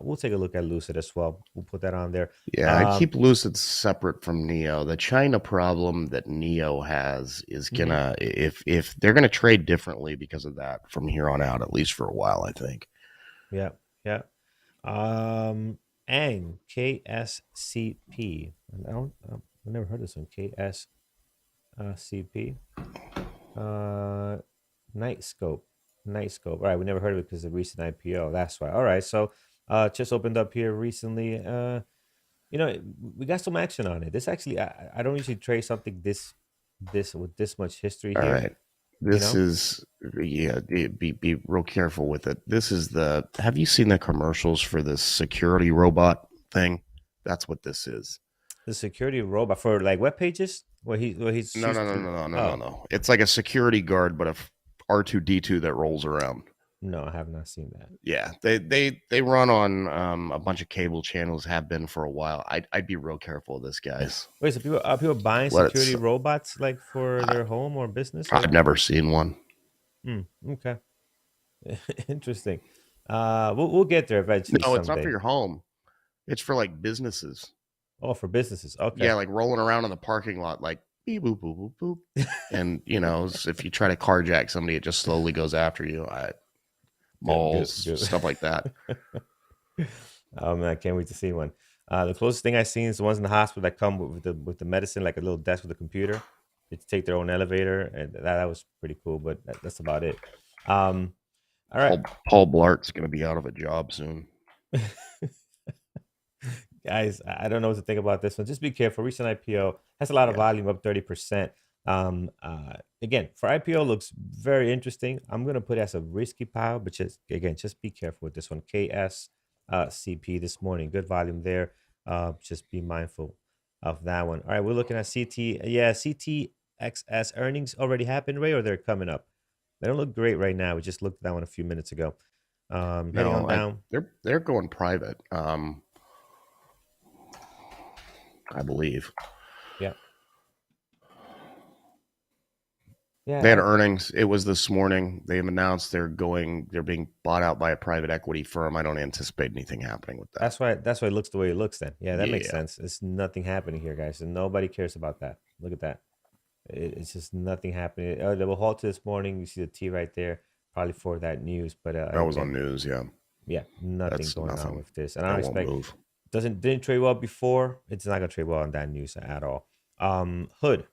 B: we'll take a look at Lucid as well. We'll put that on there.
C: Yeah, I keep Lucid separate from Neo. The China problem that Neo has is
B: Mhm.
C: gonna if they're gonna trade differently because of that from here on out, at least for a while, I think.
B: Yeah, yeah. And KSCP. And I never heard this one. KSCP. Night Scope. Night Scope. All right, we never heard of it because of the recent IPO. That's why. All right, so just opened up here recently. We got some action on it. This actually, I don't usually trade something this with this much history
C: All
B: here.
C: right.
B: You
C: This
B: know,
C: is be real careful with it. This is the have you seen the commercials for this security robot thing? That's what this is.
B: the security robot for like web pages where he's
C: No,
B: used
C: no, no,
B: to.
C: no, no, no, no,
B: Oh
C: no. It's like a security guard, but a R2D2 that rolls around.
B: no, I have not seen that.
C: Yeah, they run on a bunch of cable channels. Have been for a while. I'd be real careful of this, guys.
B: Wait, so people buying
C: Let it.
B: security robots like for
C: I,
B: their home or business
C: I've
B: or?
C: never seen one.
B: Okay, interesting. We'll get there eventually
C: No, it's not for
B: someday.
C: your home. It's for like businesses.
B: Oh, for businesses. Okay.
C: Yeah, like rolling around in the parking lot, like beep boop boop boop boop. And if you try to carjack somebody, it just slowly goes after you.
B: Good,
C: Malls,
B: good.
C: stuff like that.
B: Oh man, I can't wait to see one. The closest thing I've seen is the ones in the hospital that come with the medicine, like a little desk with a computer. They take their own elevator, and that was pretty cool. But that's about it. Um, all right,
C: Paul Blart's going to be out of a job soon.
B: guys, I don't know what to think about this one. Just be careful. Recent IPO has a lot of
C: Yeah.
B: volume, up 30%. Again, for IPO looks very interesting. I'm gonna put it as a risky pile, but just be careful with this one. KSCP this morning, good volume there. Just be mindful of that one. All right, we're looking at CT. Yeah, CTXS earnings already happened, Ray, or they're coming up. They don't look great right now. We just looked at that one a few minutes ago. Heading on
C: No,
B: down.
C: they're going private. I believe
B: Yeah,
C: they had
B: yeah.
C: earnings. It was this morning. They've announced they're being bought out by a private equity firm. I don't anticipate anything happening with that.
B: That's why it looks the way it looks then. Yeah, that makes
C: Yeah.
B: sense. It's nothing happening here, guys, and nobody cares about that. Look at that. It's just nothing happening. They will halt this morning. You see the T right there, probably for that news. But
C: That was on
B: again,
C: news. Yeah,
B: yeah, nothing
C: that's
B: going on
C: nothing.
B: with this. And I
C: It
B: don't
C: won't
B: expect
C: move.
B: didn't trade well before. It's not gonna trade well on that news at all. Hood.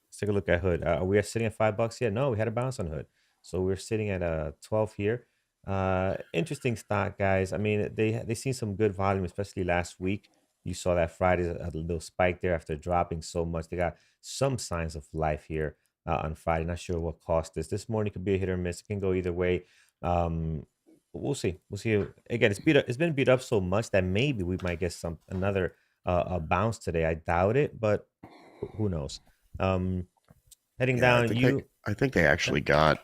B: Let's take a look at Hood. We are sitting at $5 yet? No, we had a bounce on Hood. So we're sitting at 12 here. Interesting stock, guys. I mean, they seen some good volume, especially last week. You saw that Friday a little spike there after dropping so much. They got some signs of life here on Friday. Not sure what caused this. This morning could be a hit or miss. It can go either way. But we'll see. We'll see. Again, it's beat up. It's been beat up so much that maybe we might get another a bounce today. I doubt it, but who knows? Um, Heading
C: Yeah,
B: down,
C: I think they actually got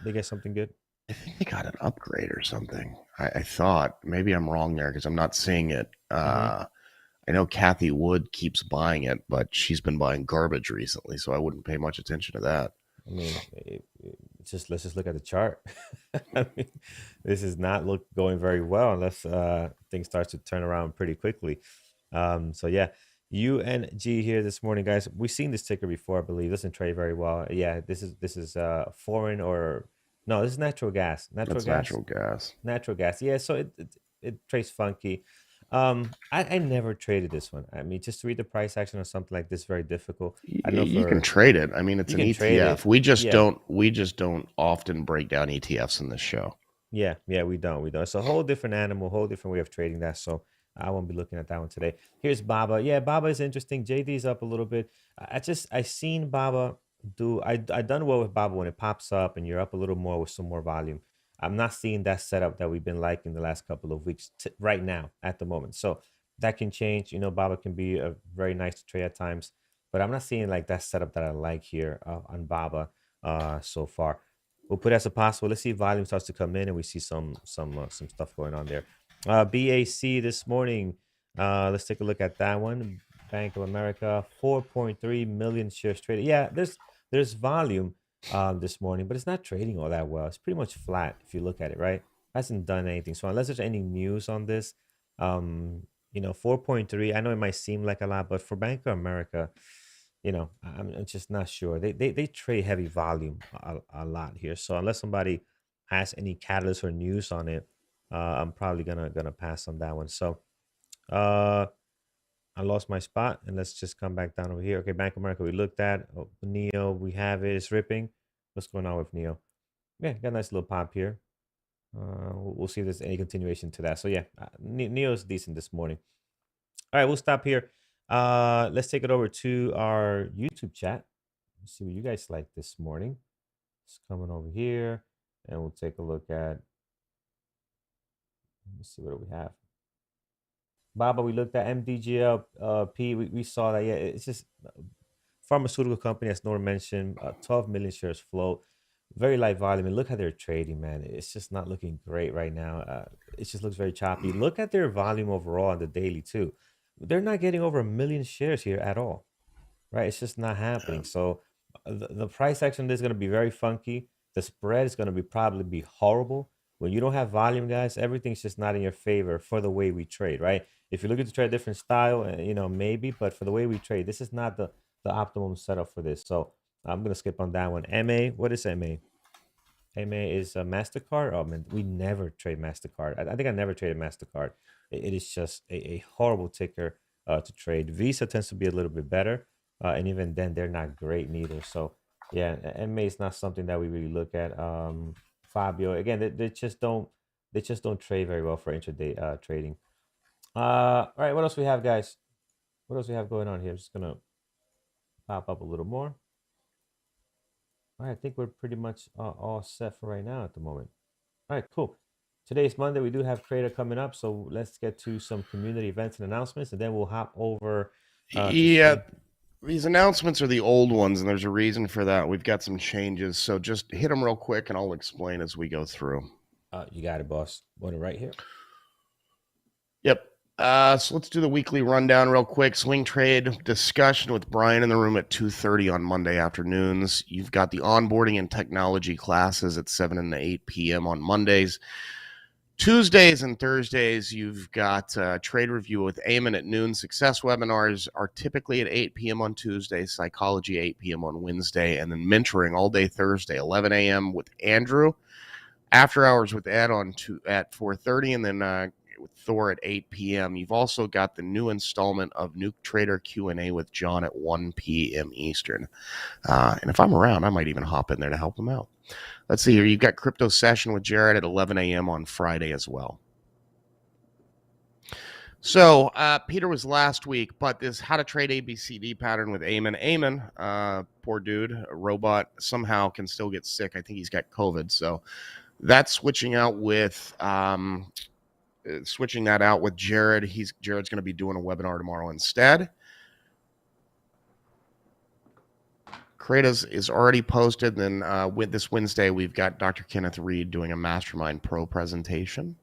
B: they get something good.
C: I think they got an upgrade or something. I thought maybe I'm wrong there because I'm not seeing it.
B: Mm-hmm.
C: I know Kathy Wood keeps buying it, but she's been buying garbage recently, so I wouldn't pay much attention to that.
B: I mean, let's just look at the chart. I mean, this is not going very well unless things start to turn around pretty quickly. So yeah, UNG here this morning, guys. We've seen this ticker before, I believe. Doesn't trade very well. Yeah, this is foreign or no, this is natural gas.
C: That's natural gas.
B: Natural gas. Yeah, so it trades funky. I never traded this one. I mean, just to read the price action on something like this, very difficult. I know
C: You can
B: for
C: trade it. I mean, it's
B: you
C: an
B: can trade
C: ETF.
B: it.
C: We just
B: Yeah,
C: don't often break down ETFs in this show.
B: yeah, we don't. It's a whole different animal, whole different way of trading that. So I won't be looking at that one today. Here's Baba. Yeah, Baba is interesting. JD's up a little bit. I seen Baba do. I done well with Baba when it pops up and you're up a little more with some more volume. I'm not seeing that setup that we've been liking the last couple of weeks right now at the moment. So that can change. Baba can be very nice to trade at times, but I'm not seeing like that setup that I like here on Baba so far. We'll put it as a possible. Let's see if volume starts to come in and we see some stuff going on there. BAC this morning. Let's take a look at that one. Bank of America, 4.3 million shares traded. Yeah, there's volume this morning, but it's not trading all that well. It's pretty much flat if you look at it, right? Hasn't done anything. So unless there's any news on this, 4.3. I know it might seem like a lot, but for Bank of America, I'm just not sure. They trade heavy volume a lot here. So unless somebody has any catalyst or news on it, I'm probably gonna pass on that one. So uh I lost my spot, and let's just come back down over here. Okay, Bank of America we looked at. Oh, Neo, we have it. It's ripping. What's going on with Neo? Yeah, got a nice little pop here. We'll see if there's any continuation to that. So yeah, Neo's decent this morning. All right, we'll stop here. Let's take it over to our YouTube chat. Let's see what you guys like this morning. It's coming over here, and we'll take a look at. Let me see what do we have. Baba, we looked at MDGL. P. We saw that. Yeah, it's just pharmaceutical company, as Nora mentioned. 12 million shares float. Very light volume. And look how they're trading, man. It's just not looking great right now. It just looks very choppy. Look at their volume overall on the daily too. They're not getting over a million shares here at all. Right? It's just not happening. So the price action is going to be very funky. The spread is going to be probably be horrible. When you don't have volume, guys, everything's just not in your favor for the way we trade, right? If you're looking to trade a different style, maybe, but for the way we trade, this is not the optimum setup for this. So I'm gonna skip on that one. MA, what is MA? MA is a MasterCard. Oh man, we never trade MasterCard. I think I never traded MasterCard. It is just a horrible ticker to trade. Visa tends to be a little bit better, and even then they're not great neither. So yeah, MA is not something that we really look at. Fabio, again, they just don't trade very well for intraday trading. All right, what else we have, guys? What else we have going on here? Just gonna pop up a little more. All right, I think we're pretty much all set for right now at the moment. All right, cool. Today's Monday. We do have Creator coming up, so let's get to some community events and announcements, and then we'll hop over to
C: Yeah,
B: see.
C: these announcements are the old ones, and there's a reason for that. We've got some changes, so just hit them real quick, and I'll explain as we go through.
B: You got it, boss. Want it right here.
C: Yep. So let's do the weekly rundown real quick. Swing trade discussion with Brian in the room at 2:30 on Monday afternoons. You've got the onboarding and technology classes at 7 and 8 p.m. on Mondays. Tuesdays and Thursdays, you've got trade review with Eamon at noon. Success webinars are typically at 8 p.m. on Tuesday, psychology 8 p.m. on Wednesday, and then mentoring all day Thursday, 11 a.m. with Andrew. After hours with Ed at 4:30, and then with Thor at 8 p.m. You've also got the new installment of Nuke Trader Q&A with John at 1 p.m. Eastern. And if I'm around, I might even hop in there to help him out. Let's see here. You've got Crypto Session with Jared at 11 a.m. on Friday as well. So Peter was last week, but this how to trade ABCD pattern with Eamon. Eamon, poor dude, a robot, somehow can still get sick. I think he's got COVID. So that's switching that out with Jared. Jared's going to be doing a webinar tomorrow instead. Kratos is already posted. Then with this Wednesday, we've got Dr. Kenneth Reed doing a Mastermind Pro presentation.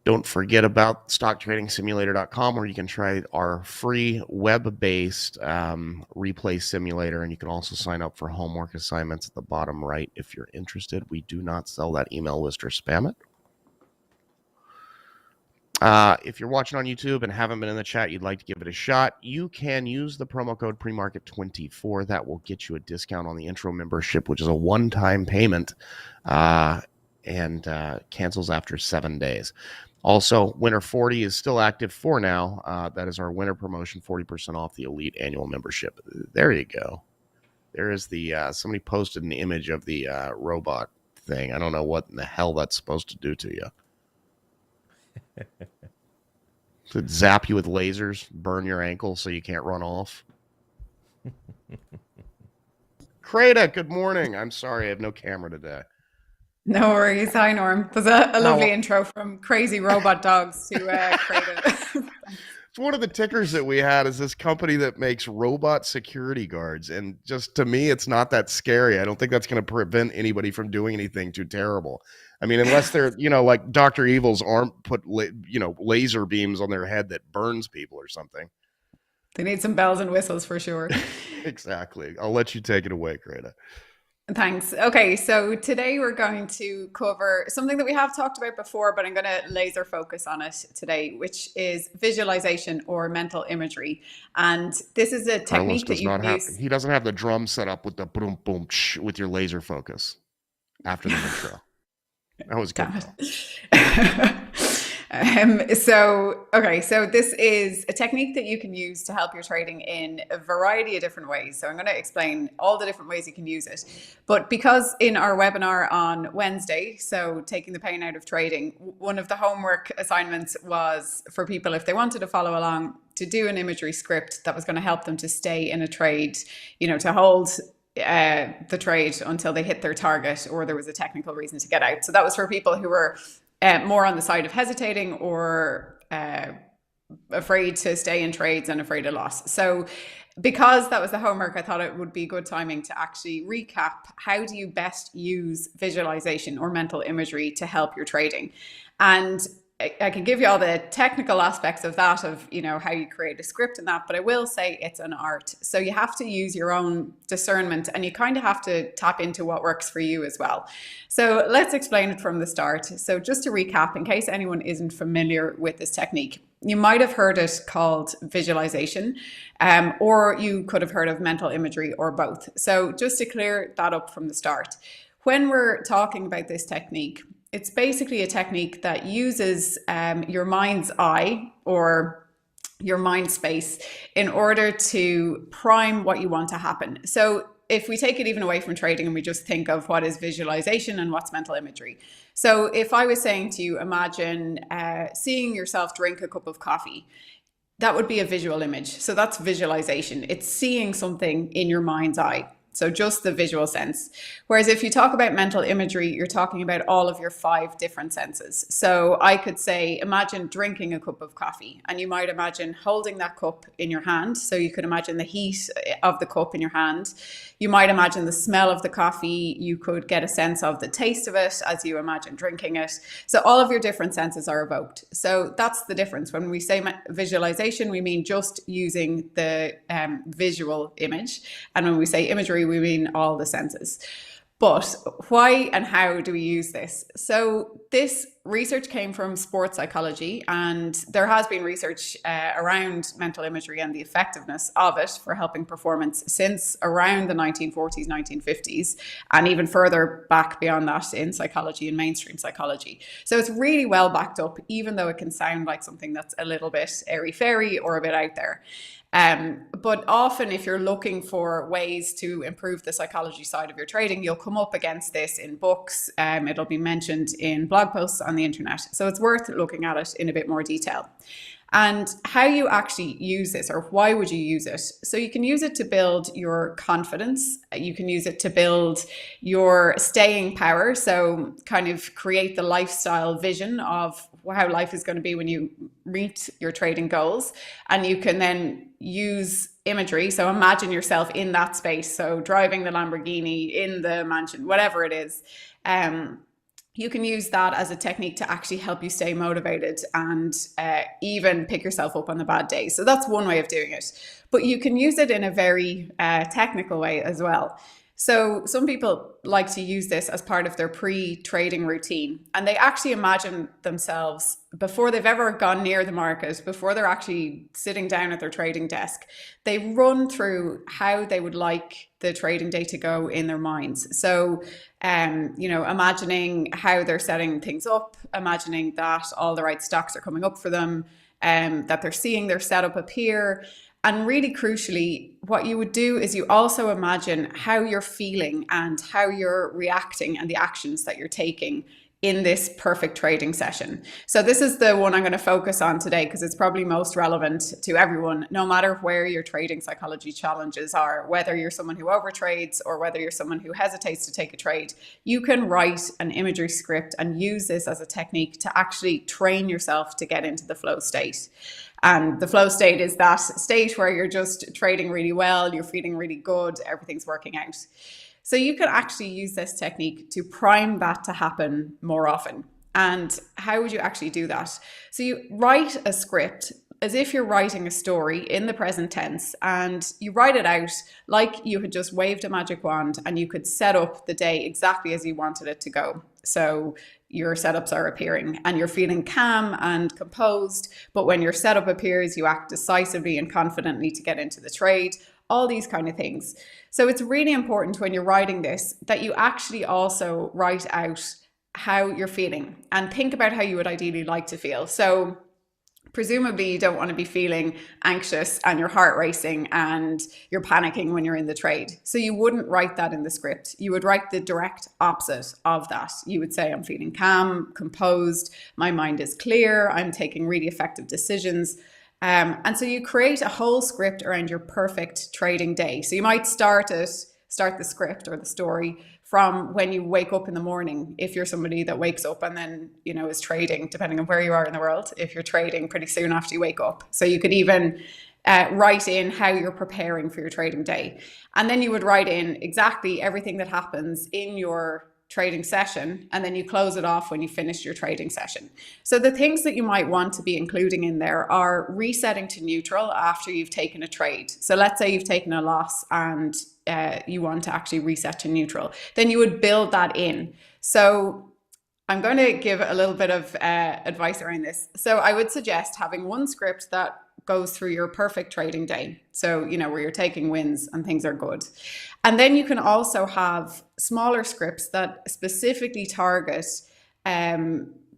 C: Don't forget about stocktradingsimulator.com, where you can try our free web-based replay simulator, and you can also sign up for homework assignments at the bottom right if you're interested. We do not sell that email list or spam it. If you're watching on YouTube and haven't been in the chat, you'd like to give it a shot, you can use the promo code PreMarket24. That will get you a discount on the intro membership, which is a one-time payment. and cancels after 7 days. Also, Winter 40 is still active for now. That is our winter promotion, 40% off the Elite annual membership. There you go. There is the somebody posted an image of the robot thing. I don't know what in the hell that's supposed to do to you. Does it zap you with lasers, burn your ankle so you can't run off? Kreda, good morning. I'm sorry, I have no camera today.
D: No worries. Hi, Norm. There's a lovely intro from crazy robot dogs to Kreda.
C: It's one of the tickers that we had is this company that makes robot security guards. And just to me, it's not that scary. I don't think that's going to prevent anybody from doing anything too terrible. I mean, unless they're, like Dr. Evil's arm put, laser beams on their head that burns people or something.
D: They need some bells and whistles for sure.
C: Exactly. I'll let you take it away, Kreda.
D: Thanks. Okay, so today we're going to cover something that we have talked about before, but I'm going to laser focus on it today, which is visualization or mental imagery. And this is a technique that you use.
C: He doesn't have the drum set up with the boom, boom, with your laser focus after the intro. That was good. So this is a technique that you can use to help your trading in a variety of different ways. So I'm going to explain all the different ways you can use it. But because in our webinar on Wednesday, so taking the pain out of trading, one of the homework assignments was for people, if they wanted to follow along, to do an imagery script that was going to help them to stay in a trade, to hold the trade until they hit their target or there was a technical reason to get out. So that was for people who were more on the side of hesitating or afraid to stay in trades and afraid of loss. So because that was the homework, I thought it would be good timing to actually recap how do you best use visualization or mental imagery to help your trading. And I can give you all the technical aspects of that, of how you create a script and that, but I will say it's an art. So you have to use your own discernment and you kind of have to tap into what works for you as well. So let's explain it from the start. So just to recap, in case anyone isn't familiar with this technique, you might have heard it called visualization, or you could have heard of mental imagery, or both. So just to clear that up from the start, when we're talking about this technique, it's basically a technique that uses your mind's eye or your mind space in order to prime what you want to happen. So if we take it even away from trading and we just think of what is visualization and what's mental imagery. So if I was saying to you, imagine seeing yourself drink a cup of coffee, that would be a visual image. So that's visualization. It's seeing something in your mind's eye. So just the visual sense. Whereas if you talk about mental imagery, you're talking about all of your 5 different senses. So I could say, imagine drinking a cup of coffee, and you might imagine holding that cup in your hand. So you could imagine the heat of the cup in your hand. You might imagine the smell of the coffee. You could get a sense of the taste of it as you imagine drinking it. So all of your different senses are evoked. So that's the difference. When we say visualization, we mean just using the visual image. And when we say imagery, we mean all the senses. But why and how do we use this? So this research came from sports psychology, and there has been research around mental imagery and the effectiveness of it for helping performance since around the 1940s, 1950s, and even further back beyond that in psychology and mainstream psychology. So it's really well backed up, even though it can sound like something that's a little bit airy-fairy or a bit out there. But often if you're looking for ways to improve the psychology side of your trading, you'll come up against this in books. It'll be mentioned in blog posts on the internet. So it's worth looking at it in a bit more detail. And how you actually use this, or why would you use it? So you can use it to build your confidence. You can use it to build your staying power. So kind of create the lifestyle vision of how life is going to be when you reach your trading goals. And you can then use imagery. So imagine yourself in that space. So driving the Lamborghini, in the mansion, whatever it is. You can use that as a technique to actually help you stay motivated and even pick yourself up on the bad days. So that's one way of doing it. But you can use it in a very technical way as well.
D: So some people like to use this as part of their pre-trading routine, and they actually imagine themselves before they've ever gone near the market, before they're actually sitting down at their trading desk, they run through how they would like the trading day to go in their minds. So, imagining how they're setting things up, imagining that all the right stocks are coming up for them, that they're seeing their setup appear. And really crucially, what you would do is you also imagine how you're feeling and how you're reacting and the actions that you're taking in this perfect trading session. So this is the one I'm going to focus on today because it's probably most relevant to everyone, no matter where your trading psychology challenges are, whether you're someone who overtrades or whether you're someone who hesitates to take a trade. You can write an imagery script and use this as a technique to actually train yourself to get into the flow state. And the flow state is that state where you're just trading really well, you're feeling really good, everything's working out. So you can actually use this technique to prime that to happen more often. And how would you actually do that? So you write a script as if you're writing a story in the present tense, and you write it out like you had just waved a magic wand and you could set up the day exactly as you wanted it to go. So your setups are appearing and you're feeling calm and composed, but when your setup appears, you act decisively and confidently to get into the trade, all these kind of things. So it's really important when you're writing this that you actually also write out how you're feeling and think about how you would ideally like to feel. So presumably you don't want to be feeling anxious and your heart racing and you're panicking when you're in the trade. So you wouldn't write that in the script. You would write the direct opposite of that. You would say, I'm feeling calm, composed, my mind is clear, I'm taking really effective decisions. And so you create a whole script around your perfect trading day. So you might start the script or the story from when you wake up in the morning. If you're somebody that wakes up and then, is trading, depending on where you are in the world, if you're trading pretty soon after you wake up. So you could even write in how you're preparing for your trading day. And then you would write in exactly everything that happens in your trading session, and then you close it off when you finish your trading session. So the things that you might want to be including in there are resetting to neutral after you've taken a trade. So let's say you've taken a loss and you want to actually reset to neutral. Then you would build that in. So I'm going to give a little bit of advice around this. So I would suggest having one script that goes through your perfect trading day. So, where you're taking wins and things are good. And then you can also have smaller scripts that specifically target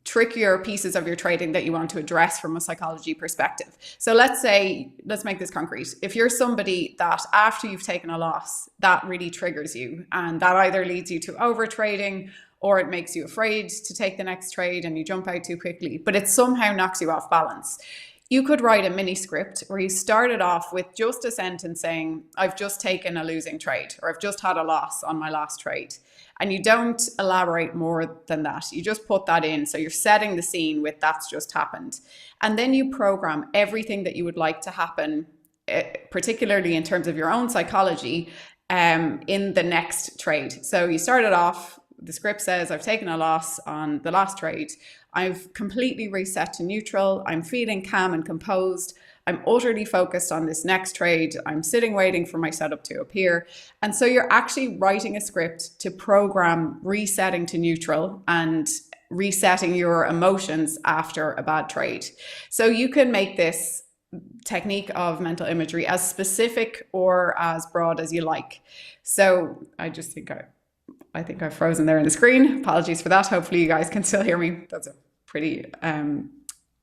D: trickier pieces of your trading that you want to address from a psychology perspective. So let's make this concrete. If you're somebody that after you've taken a loss, that really triggers you, and that either leads you to over trading or it makes you afraid to take the next trade and you jump out too quickly, but it somehow knocks you off balance. You could write a mini script where you started off with just a sentence saying, I've just taken a losing trade, or I've just had a loss on my last trade. And you don't elaborate more than that. You just put that in. So you're setting the scene with that's just happened. And then you program everything that you would like to happen, particularly in terms of your own psychology, in the next trade. So you started off, the script says, I've taken a loss on the last trade. I've completely reset to neutral. I'm feeling calm and composed. I'm utterly focused on this next trade. I'm sitting waiting for my setup to appear. And so you're actually writing a script to program resetting to neutral and resetting your emotions after a bad trade. So you can make this technique of mental imagery as specific or as broad as you like. So I think I've frozen there in the screen. Apologies for that. Hopefully you guys can still hear me. That's a pretty,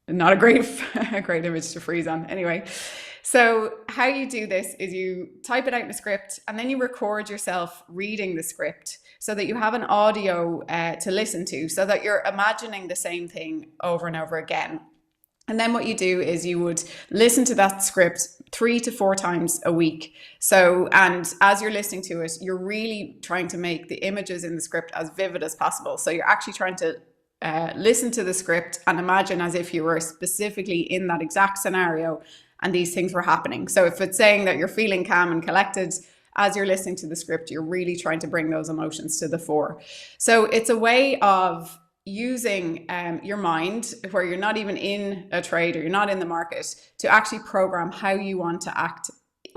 D: not a great image to freeze on. Anyway, so how you do this is you type it out in a script and then you record yourself reading the script so that you have an audio to listen to, so that you're imagining the same thing over and over again. And then what you do is you would listen to that script 3 to 4 times a week. So, and as you're listening to it, you're really trying to make the images in the script as vivid as possible. So you're actually trying to listen to the script and imagine as if you were specifically in that exact scenario and these things were happening. So if it's saying that you're feeling calm and collected, as you're listening to the script, you're really trying to bring those emotions to the fore. So it's a way of using your mind where you're not even in a trade or you're not in the market to actually program how you want to act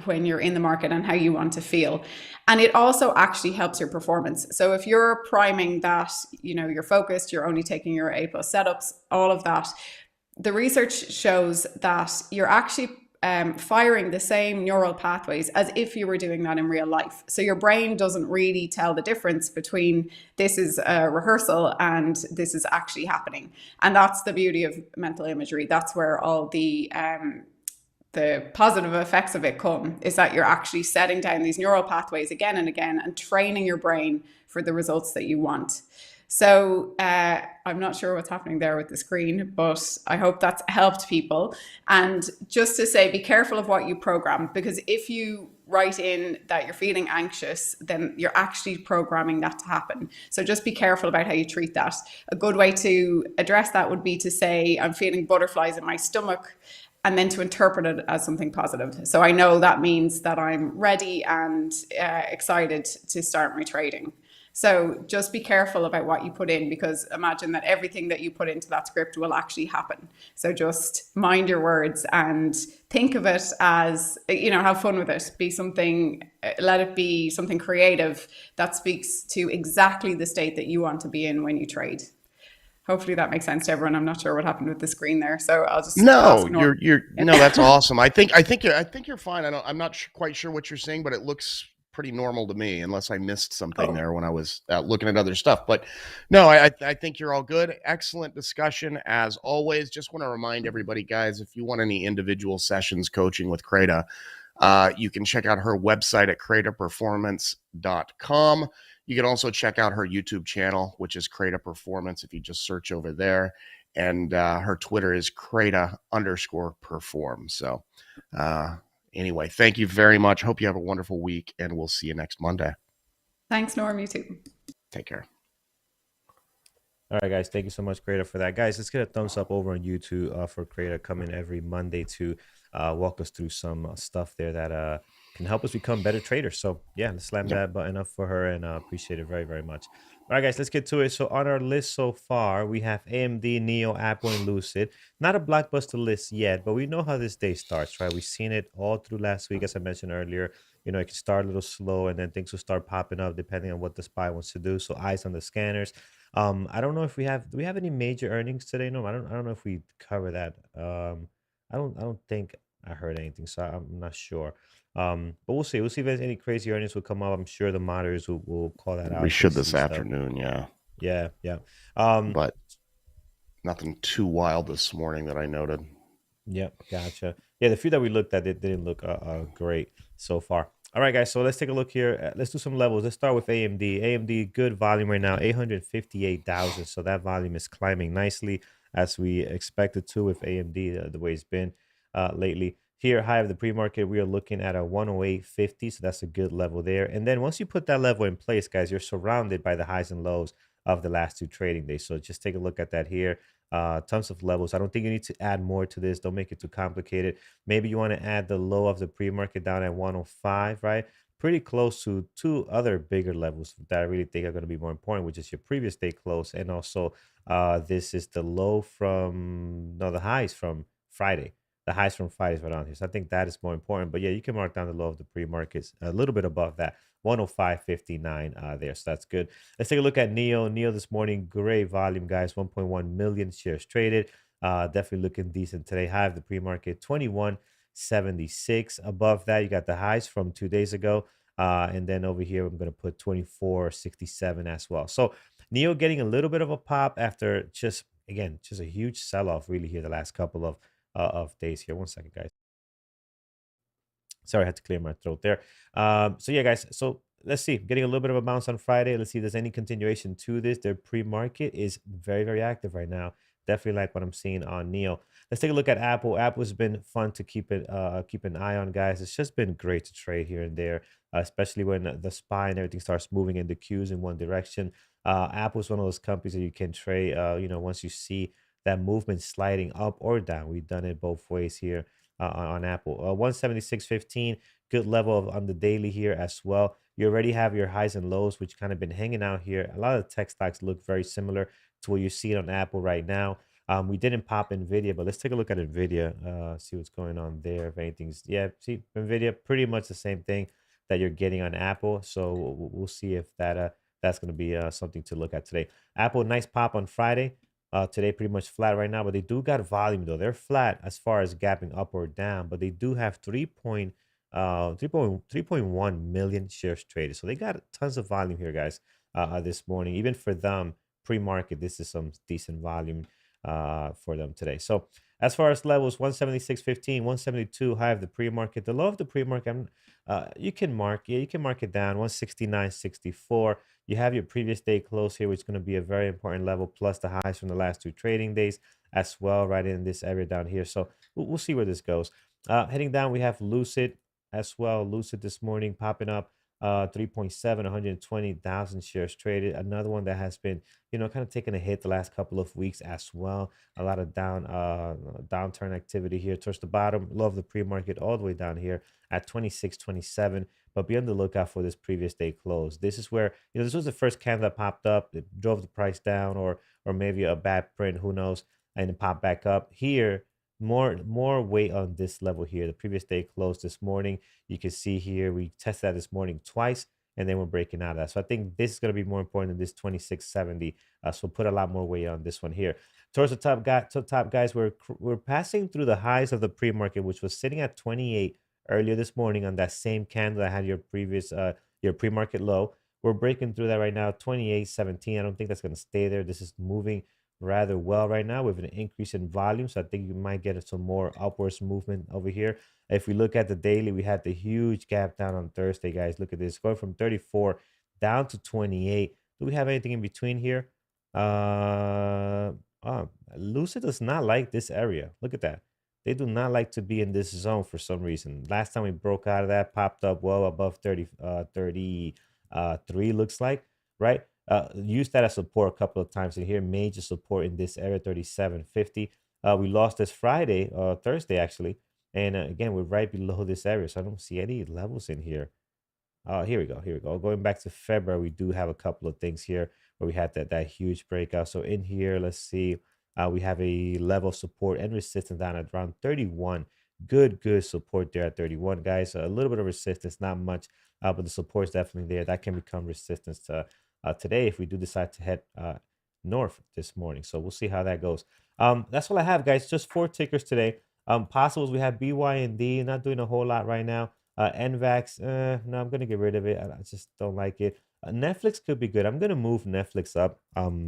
D: when you're in the market and how you want to feel. And it also actually helps your performance. So if you're priming that, you're focused, you're only taking your A+ setups, all of that, the research shows that you're actually firing the same neural pathways as if you were doing that in real life. So your brain doesn't really tell the difference between this is a rehearsal and this is actually happening. And that's the beauty of mental imagery. That's where all the positive effects of it come, is that you're actually setting down these neural pathways again and again and training your brain for the results that you want. So I'm not sure what's happening there with the screen, but I hope that's helped people. And just to say, be careful of what you program, because if you write in that you're feeling anxious, then you're actually programming that to happen. So just be careful about how you treat that. A good way to address that would be to say, I'm feeling butterflies in my stomach, and then to interpret it as something positive. So I know that means that I'm ready and excited to start my trading. So just be careful about what you put in, because imagine that everything that you put into that script will actually happen. So just mind your words and think of it as, have fun with it. Let it be something creative that speaks to exactly the state that you want to be in when you trade. Hopefully that makes sense to everyone. I'm not sure what happened with the screen there, so I'll just
C: no. That's awesome. I think you're fine. I'm not quite sure what you're saying, but it looks pretty normal to me, unless I missed something there when I was looking at other stuff. But no, I think you're all good. Excellent discussion as always. Just want to remind everybody, guys, if you want any individual sessions coaching with Kreda, you can check out her website at KredaPerformance.com. You can also check out her YouTube channel, which is Kreda Performance, if you just search over there. And her Twitter is Kreda_perform. So anyway, thank you very much. Hope you have a wonderful week, and we'll see you next Monday.
D: Thanks, Norm. You too.
C: Take care.
B: All right, guys. Thank you so much, Kreda, for that. Guys, let's get a thumbs up over on YouTube for Kreda coming every Monday to walk us through some stuff there that can help us become better traders. So yeah, let's slam that button up for her, and appreciate it very, very much. All right, guys, let's get to it. So on our list so far, we have AMD, Neo, Apple, and Lucid. Not a blockbuster list yet, but we know how this day starts, right? We've seen it all through last week, as I mentioned earlier. It can start a little slow, and then things will start popping up depending on what the SPY wants to do. So eyes on the scanners. I don't know if do we have any major earnings today? No, I don't know if we cover that. I don't think I heard anything, so I'm not sure. But we'll see. We'll see if there's any crazy earnings will come up. I'm sure the monitors will call that out.
C: We should this afternoon, yeah.
B: Yeah.
C: But nothing too wild this morning that I noted.
B: Yep, gotcha. Yeah, the few that we looked at, it didn't look great so far. All right, guys, so let's take a look here. Let's do some levels. Let's start with AMD. AMD, good volume right now, 858,000. So that volume is climbing nicely, as we expected to with AMD, the way it's been lately. Here, high of the pre-market, we are looking at a 108.50. So that's a good level there. And then once you put that level in place, guys, you're surrounded by the highs and lows of the last two trading days. So just take a look at that here. Tons of levels. I don't think you need to add more to this. Don't make it too complicated. Maybe you want to add the low of the pre-market down at 105, right? Pretty close to two other bigger levels that I really think are going to be more important, which is your previous day close, and also this is the low from the highs from Friday. The highs from Friday is right on here. So I think that is more important. But yeah, you can mark down the low of the pre-markets a little bit above that. 105.59 there. So that's good. Let's take a look at Neo. Neo this morning, great volume, guys. 1.1 million shares traded. Definitely looking decent today. High of the pre-market, 21.76. Above that, you got the highs from 2 days ago. And then over here, I'm going to put 24.67 as well. So Neo getting a little bit of a pop after just a huge sell-off really here the last couple of days here. 1 second, guys. Sorry, I had to clear my throat there. So yeah, guys. So let's see. Getting a little bit of a bounce on Friday. Let's see if there's any continuation to this. Their pre-market is very, very active right now. Definitely like what I'm seeing on Neo. Let's take a look at Apple. Apple's been fun to keep an eye on, guys. It's just been great to trade here and there, especially when the SPY and everything starts moving in the cues in one direction. Apple's one of those companies that you can trade. Once you see that movement sliding up or down. We've done it both ways here. On Apple. 176.15, good level on the daily here as well. You already have your highs and lows, which kind of been hanging out here. A lot of tech stocks look very similar to what you see on Apple right now. We didn't pop NVIDIA, but let's take a look at NVIDIA, see what's going on there. If anything's, yeah, see NVIDIA, pretty much the same thing that you're getting on Apple. So we'll see if that's going to be something to look at today. Apple, nice pop on Friday. Today, pretty much flat right now, but they do got volume though. They're flat as far as gapping up or down, but they do have 3.1 million shares traded. So they got tons of volume here, guys, this morning. Even for them, pre-market, this is some decent volume for them today. So as far as levels, 176.15, 172 high of the pre-market. The low of the pre-market, you can mark it down, 169.64. You have your previous day close here, which is going to be a very important level, plus the highs from the last 2 trading days as well, right in this area down here. So we'll see where this goes. Heading down, we have Lucid as well. Lucid this morning popping up 3.7, 120,000 shares traded. Another one that has been, kind of taking a hit the last couple of weeks as well. A lot of downturn activity here towards the bottom. Love the pre-market all the way down here at 26.27. But be on the lookout for this previous day close. This is where, this was the first candle that popped up. It drove the price down, or maybe a bad print, who knows, and it popped back up here. More weight on this level here. The previous day closed this morning. You can see here we tested that this morning twice, and then we're breaking out of that. So I think this is going to be more important than this 26.70. So put a lot more weight on this one here. Towards the top, guys, we're passing through the highs of the pre-market, which was sitting at 28 earlier this morning on that same candle that had your previous your pre-market low. We're breaking through that right now, 28.17. I don't think that's going to stay there. This is moving rather well right now with an increase in volume. So I think you might get some more upwards movement over here. If we look at the daily, we had the huge gap down on Thursday, guys. Look at this, going from 34 down to 28. Do we have anything in between here? Lucid does not like this area. Look at that. They do not like to be in this zone for some reason. Last time we broke out of that, popped up well above 33, looks like, right? Used that as support a couple of times in here. Major support in this area, 37.50. We lost this Thursday actually. And again, we're right below this area. So I don't see any levels in here. Here we go. Going back to February, we do have a couple of things here where we had that huge breakout. So in here, let's see. We have a level of support and resistance down at around 31. Good support there at 31, guys. A little bit of resistance, not much, but the support is definitely there. That can become resistance today if we do decide to head north this morning. So we'll see how that goes. That's all I have, guys. Just 4 tickers today. Possibles, we have BYND, not doing a whole lot right now. NVAX, no, I'm gonna get rid of it. I just don't like it. Netflix could be good. I'm gonna move Netflix up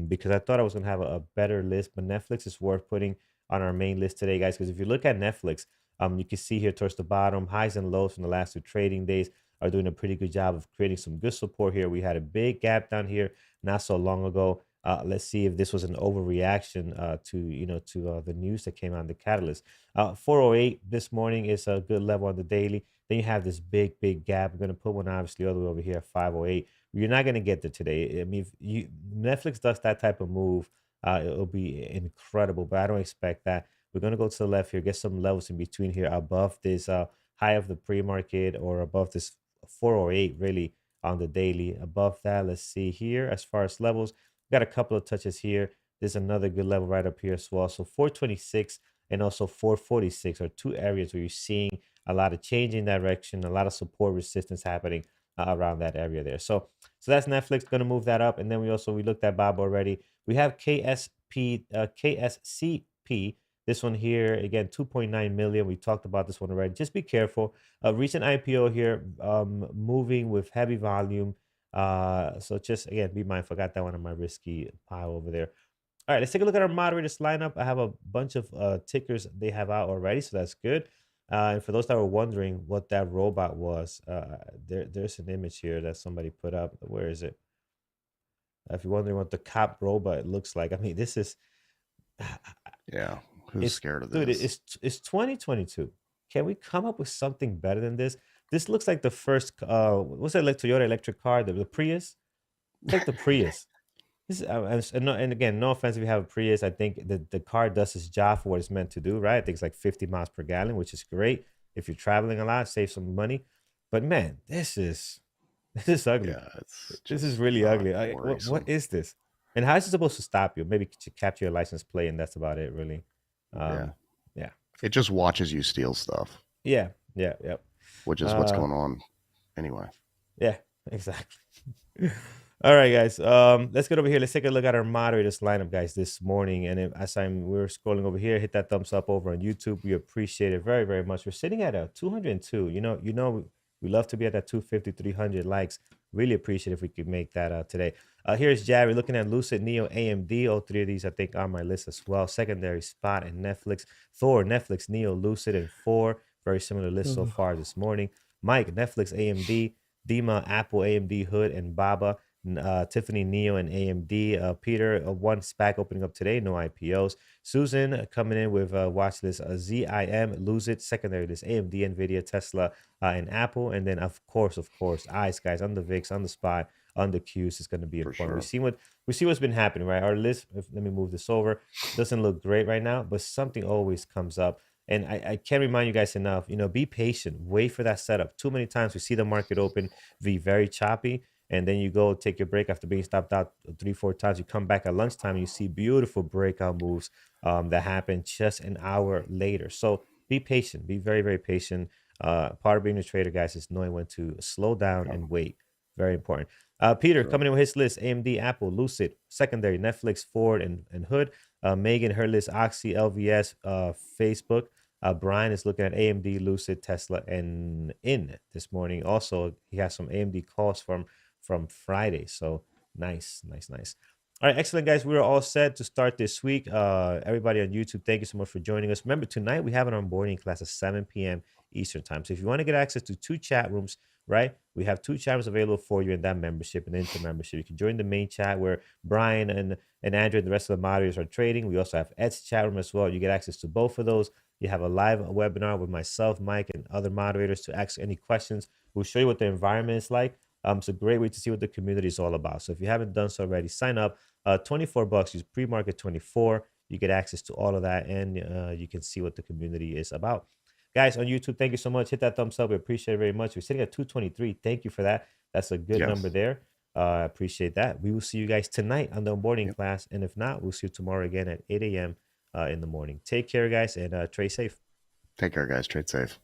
B: because I thought I was gonna have a better list, but Netflix is worth putting on our main list today, guys. Because if you look at Netflix, you can see here towards the bottom, highs and lows from the last 2 trading days are doing a pretty good job of creating some good support here. We had a big gap down here not so long ago. Let's see if this was an overreaction to the news that came out, the catalyst. 408 this morning is a good level on the daily. Then you have this big gap. I'm going to put one obviously all the way over here at 508. You're not going to get there today. I mean, if Netflix does that type of move, it'll be incredible, but I don't expect that. We're going to go to the left here, get some levels in between here above this high of the pre-market, or above this 408 really on the daily. Above that, let's see here as far as levels. Got a couple of touches here. There's another good level right up here as well. So 426 and also 446 are 2 areas where you're seeing a lot of change in direction, a lot of support resistance happening around that area there. So that's Netflix, going to move that up. And then we looked at Bob already. We have KSCP. This one here, again, 2.9 million. We talked about this one already. Just be careful. Recent IPO here, moving with heavy volume. So just, again, be mindful. I got that one on my risky pile over there. All right, let's take a look at our moderators lineup. I have a bunch of tickers they have out already, so that's good. And for those that were wondering what that robot was, there's an image here that somebody put up. Where is it? If you're wondering what the cop robot looks like, I mean, this is...
C: Yeah, who's scared of this?
B: Dude, it's 2022. Can we come up with something better than this? This looks like the first, what's that, like Toyota electric car, the Prius? It's like the Prius. This is, and again, no offense if you have a Prius. I think the car does its job for what it's meant to do, right? I think it's like 50 miles per gallon, which is great. If you're traveling a lot, save some money. But man, this is ugly.
C: Yeah,
B: This is really ugly. What is this? And how is it supposed to stop you? Maybe to capture your license plate, and that's about it, really.
C: Yeah.
B: Yeah.
C: It just watches you steal stuff,
B: Yeah.
C: which is what's going on anyway.
B: Yeah, exactly. All right, guys. Let's get over here. Let's take a look at our moderators lineup, guys, this morning. And we're scrolling over here, hit that thumbs up over on YouTube. We appreciate it very, very much. We're sitting at a 202. We love to be at that 250, 300 likes. Really appreciate if we could make that today. Here's Jared. We're looking at Lucid, Neo, AMD. All three of these, I think, on my list as well. Secondary Spot and Netflix. Thor, Netflix, Neo, Lucid, and 4. Very similar list so far this morning. Mike, Netflix, AMD. Dima, Apple, AMD, Hood, and Baba. Tiffany, Neo, and AMD. Peter, one SPAC opening up today, no IPOs. Susan coming in with watch list ZIM, Lucid, secondary list AMD, Nvidia, Tesla, and Apple. And then of course, eyes, guys, on the VIX, on the SPY, on the Qs is going to be important.
C: Sure.
B: We see what's been happening, right? Our list, let me move this over, doesn't look great right now, but something always comes up. And I can't remind you guys enough, be patient, wait for that setup. Too many times we see the market open, be very choppy, and then you go take your break after being stopped out 3-4 times. You come back at lunchtime and you see beautiful breakout moves that happen just an hour later. So be patient, be very, very patient. Part of being a trader, guys, is knowing when to slow down and wait. Very important. Peter coming in with his list: AMD, Apple, Lucid, secondary, Netflix, Ford, and Hood. Megan, her list: Oxy, LVS, Facebook. Brian is looking at AMD, Lucid, Tesla, and in this morning. Also, he has some AMD calls from Friday. So nice. All right, excellent, guys. We are all set to start this week. Everybody on YouTube, thank you so much for joining us. Remember, tonight we have an onboarding class at 7 p.m. Eastern time. So if you want to get access to 2 chat rooms, right, we have 2 chat rooms available for you in that membership and into membership. You can join the main chat where Brian and Andrew and the rest of the moderators are trading. We also have Ed's chat room as well. You get access to both of those. You have a live webinar with myself, Mike, and other moderators to ask any questions. We'll show you what the environment is like. It's a great way to see what the community is all about. So if you haven't done so already, sign up. $24. Use PreMarket 24. You get access to all of that, and you can see what the community is about. Guys on YouTube, thank you so much. Hit that thumbs up. We appreciate it very much. We're sitting at 223. Thank you for that. That's a good number there. I appreciate that. We will see you guys tonight on the onboarding class. And if not, we'll see you tomorrow again at 8 a.m. In the morning. Take care, guys, and trade safe.
C: Take care, guys. Trade safe.